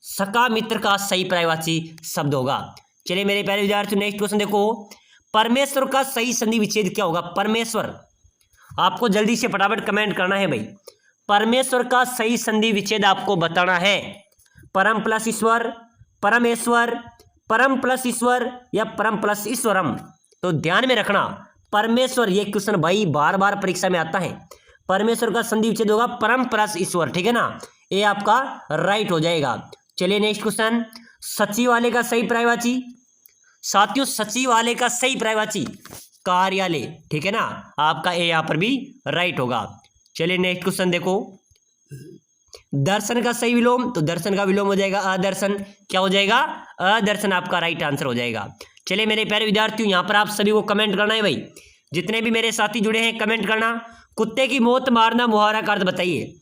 सका मित्र का सही पर्यायवाची शब्द होगा। चलिए मेरे प्यारे विद्यार्थियों नेक्स्ट क्वेश्चन देखो, परमेश्वर का सही संधि विच्छेद क्या होगा, परमेश्वर, आपको जल्दी से फटाफट कमेंट करना है भाई, परमेश्वर का सही संधि विच्छेद आपको बताना है, परम प्लस ईश्वर, परमेश्वर, परम प्लस ईश्वर या परम प्लस ईश्वरम। तो ध्यान में रखना परमेश्वर, ये क्वेश्चन भाई बार बार परीक्षा में आता है, परमेश्वर का संधि विच्छेद होगा परम प्लस ईश्वर, ठीक है ना, ये आपका राइट हो जाएगा। चलिए नेक्स्ट क्वेश्चन, सचिवालय का सही पर्यायवाची, साथियों सचिवालय का सही पर्यायवाची कार्यालय, ठीक है ना, आपका ए यहां पर भी राइट होगा। चलिए नेक्स्ट क्वेश्चन देखो, दर्शन का सही विलोम, तो दर्शन का विलोम हो जाएगा अदर्शन, क्या हो जाएगा अदर्शन, आपका राइट आंसर हो जाएगा। चलिए मेरे प्यारे विद्यार्थियों, यहां पर आप सभी को कमेंट करना है भाई, जितने भी मेरे साथी जुड़े हैं कमेंट करना। कुत्ते की मौत मारना मुहावरा का अर्थ बताइए,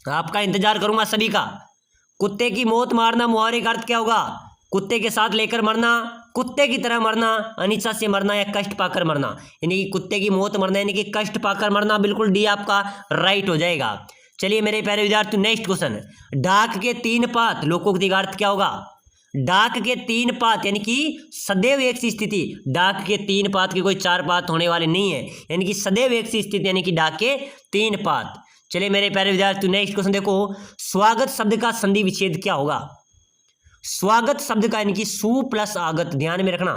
आपका इंतजार करूंगा सभी का। कुत्ते की मौत मारना मुहावरे का अर्थ क्या होगा? कुत्ते के साथ लेकर मरना, कुत्ते की तरह मरना, अनिच्छा से मरना या कष्ट पाकर मरना, यानी कि कुत्ते की मौत मरना यानी कि कष्ट पाकर मरना, बिल्कुल डी आपका राइट हो जाएगा। चलिए मेरे प्यारे विद्यार्थी नेक्स्ट क्वेश्चन, डाक के 3 पात लोकोक्ति का अर्थ क्या होगा? डाक के 3 पात यानी कि सदैव एक सी स्थिति, डाक के 3 पात के कोई 4 पात होने वाले नहीं है, यानी कि सदैव एक सी स्थिति यानी कि डाक के 3 पात। चलिए मेरे प्यारे विद्यार्थी नेक्स्ट क्वेश्चन देखो, स्वागत शब्द का संधि विच्छेद क्या होगा? स्वागत शब्द का यानी कि सु प्लस आगत, ध्यान में रखना,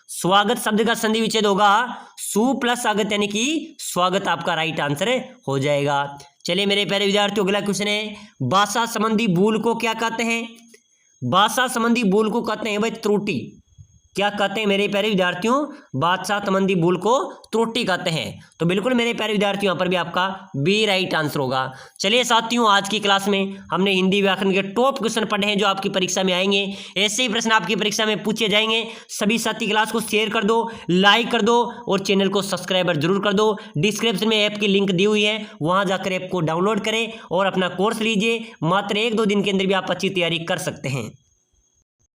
स्वागत शब्द का संधि विच्छेद होगा सु प्लस आगत यानी कि स्वागत, आपका राइट आंसर हो जाएगा। चलिए मेरे प्यारे विद्यार्थियों अगला क्वेश्चन है, भाषा संबंधी भूल को क्या कहते हैं? भाषा संबंधी भूल को कहते हैं भाई त्रुटि, क्या कहते हैं मेरे प्यारे विद्यार्थियों? भाषा संबंधी भूल को त्रुटि कहते हैं। तो बिल्कुल मेरे प्यारे विद्यार्थियों यहाँ पर भी आपका बी राइट आंसर होगा। चलिए साथियों आज की क्लास में हमने हिंदी व्याकरण के टॉप क्वेश्चन पढ़े हैं जो आपकी परीक्षा में आएंगे, ऐसे ही प्रश्न आपकी परीक्षा में पूछे जाएंगे। सभी साथी क्लास को शेयर कर दो, लाइक कर दो और चैनल को सब्सक्राइबर जरूर कर दो। डिस्क्रिप्शन में ऐप की लिंक दी हुई है, वहां जाकर ऐप को डाउनलोड करें और अपना कोर्स लीजिए। मात्र 1-2 दिन के अंदर भी आप अच्छी तैयारी कर सकते हैं।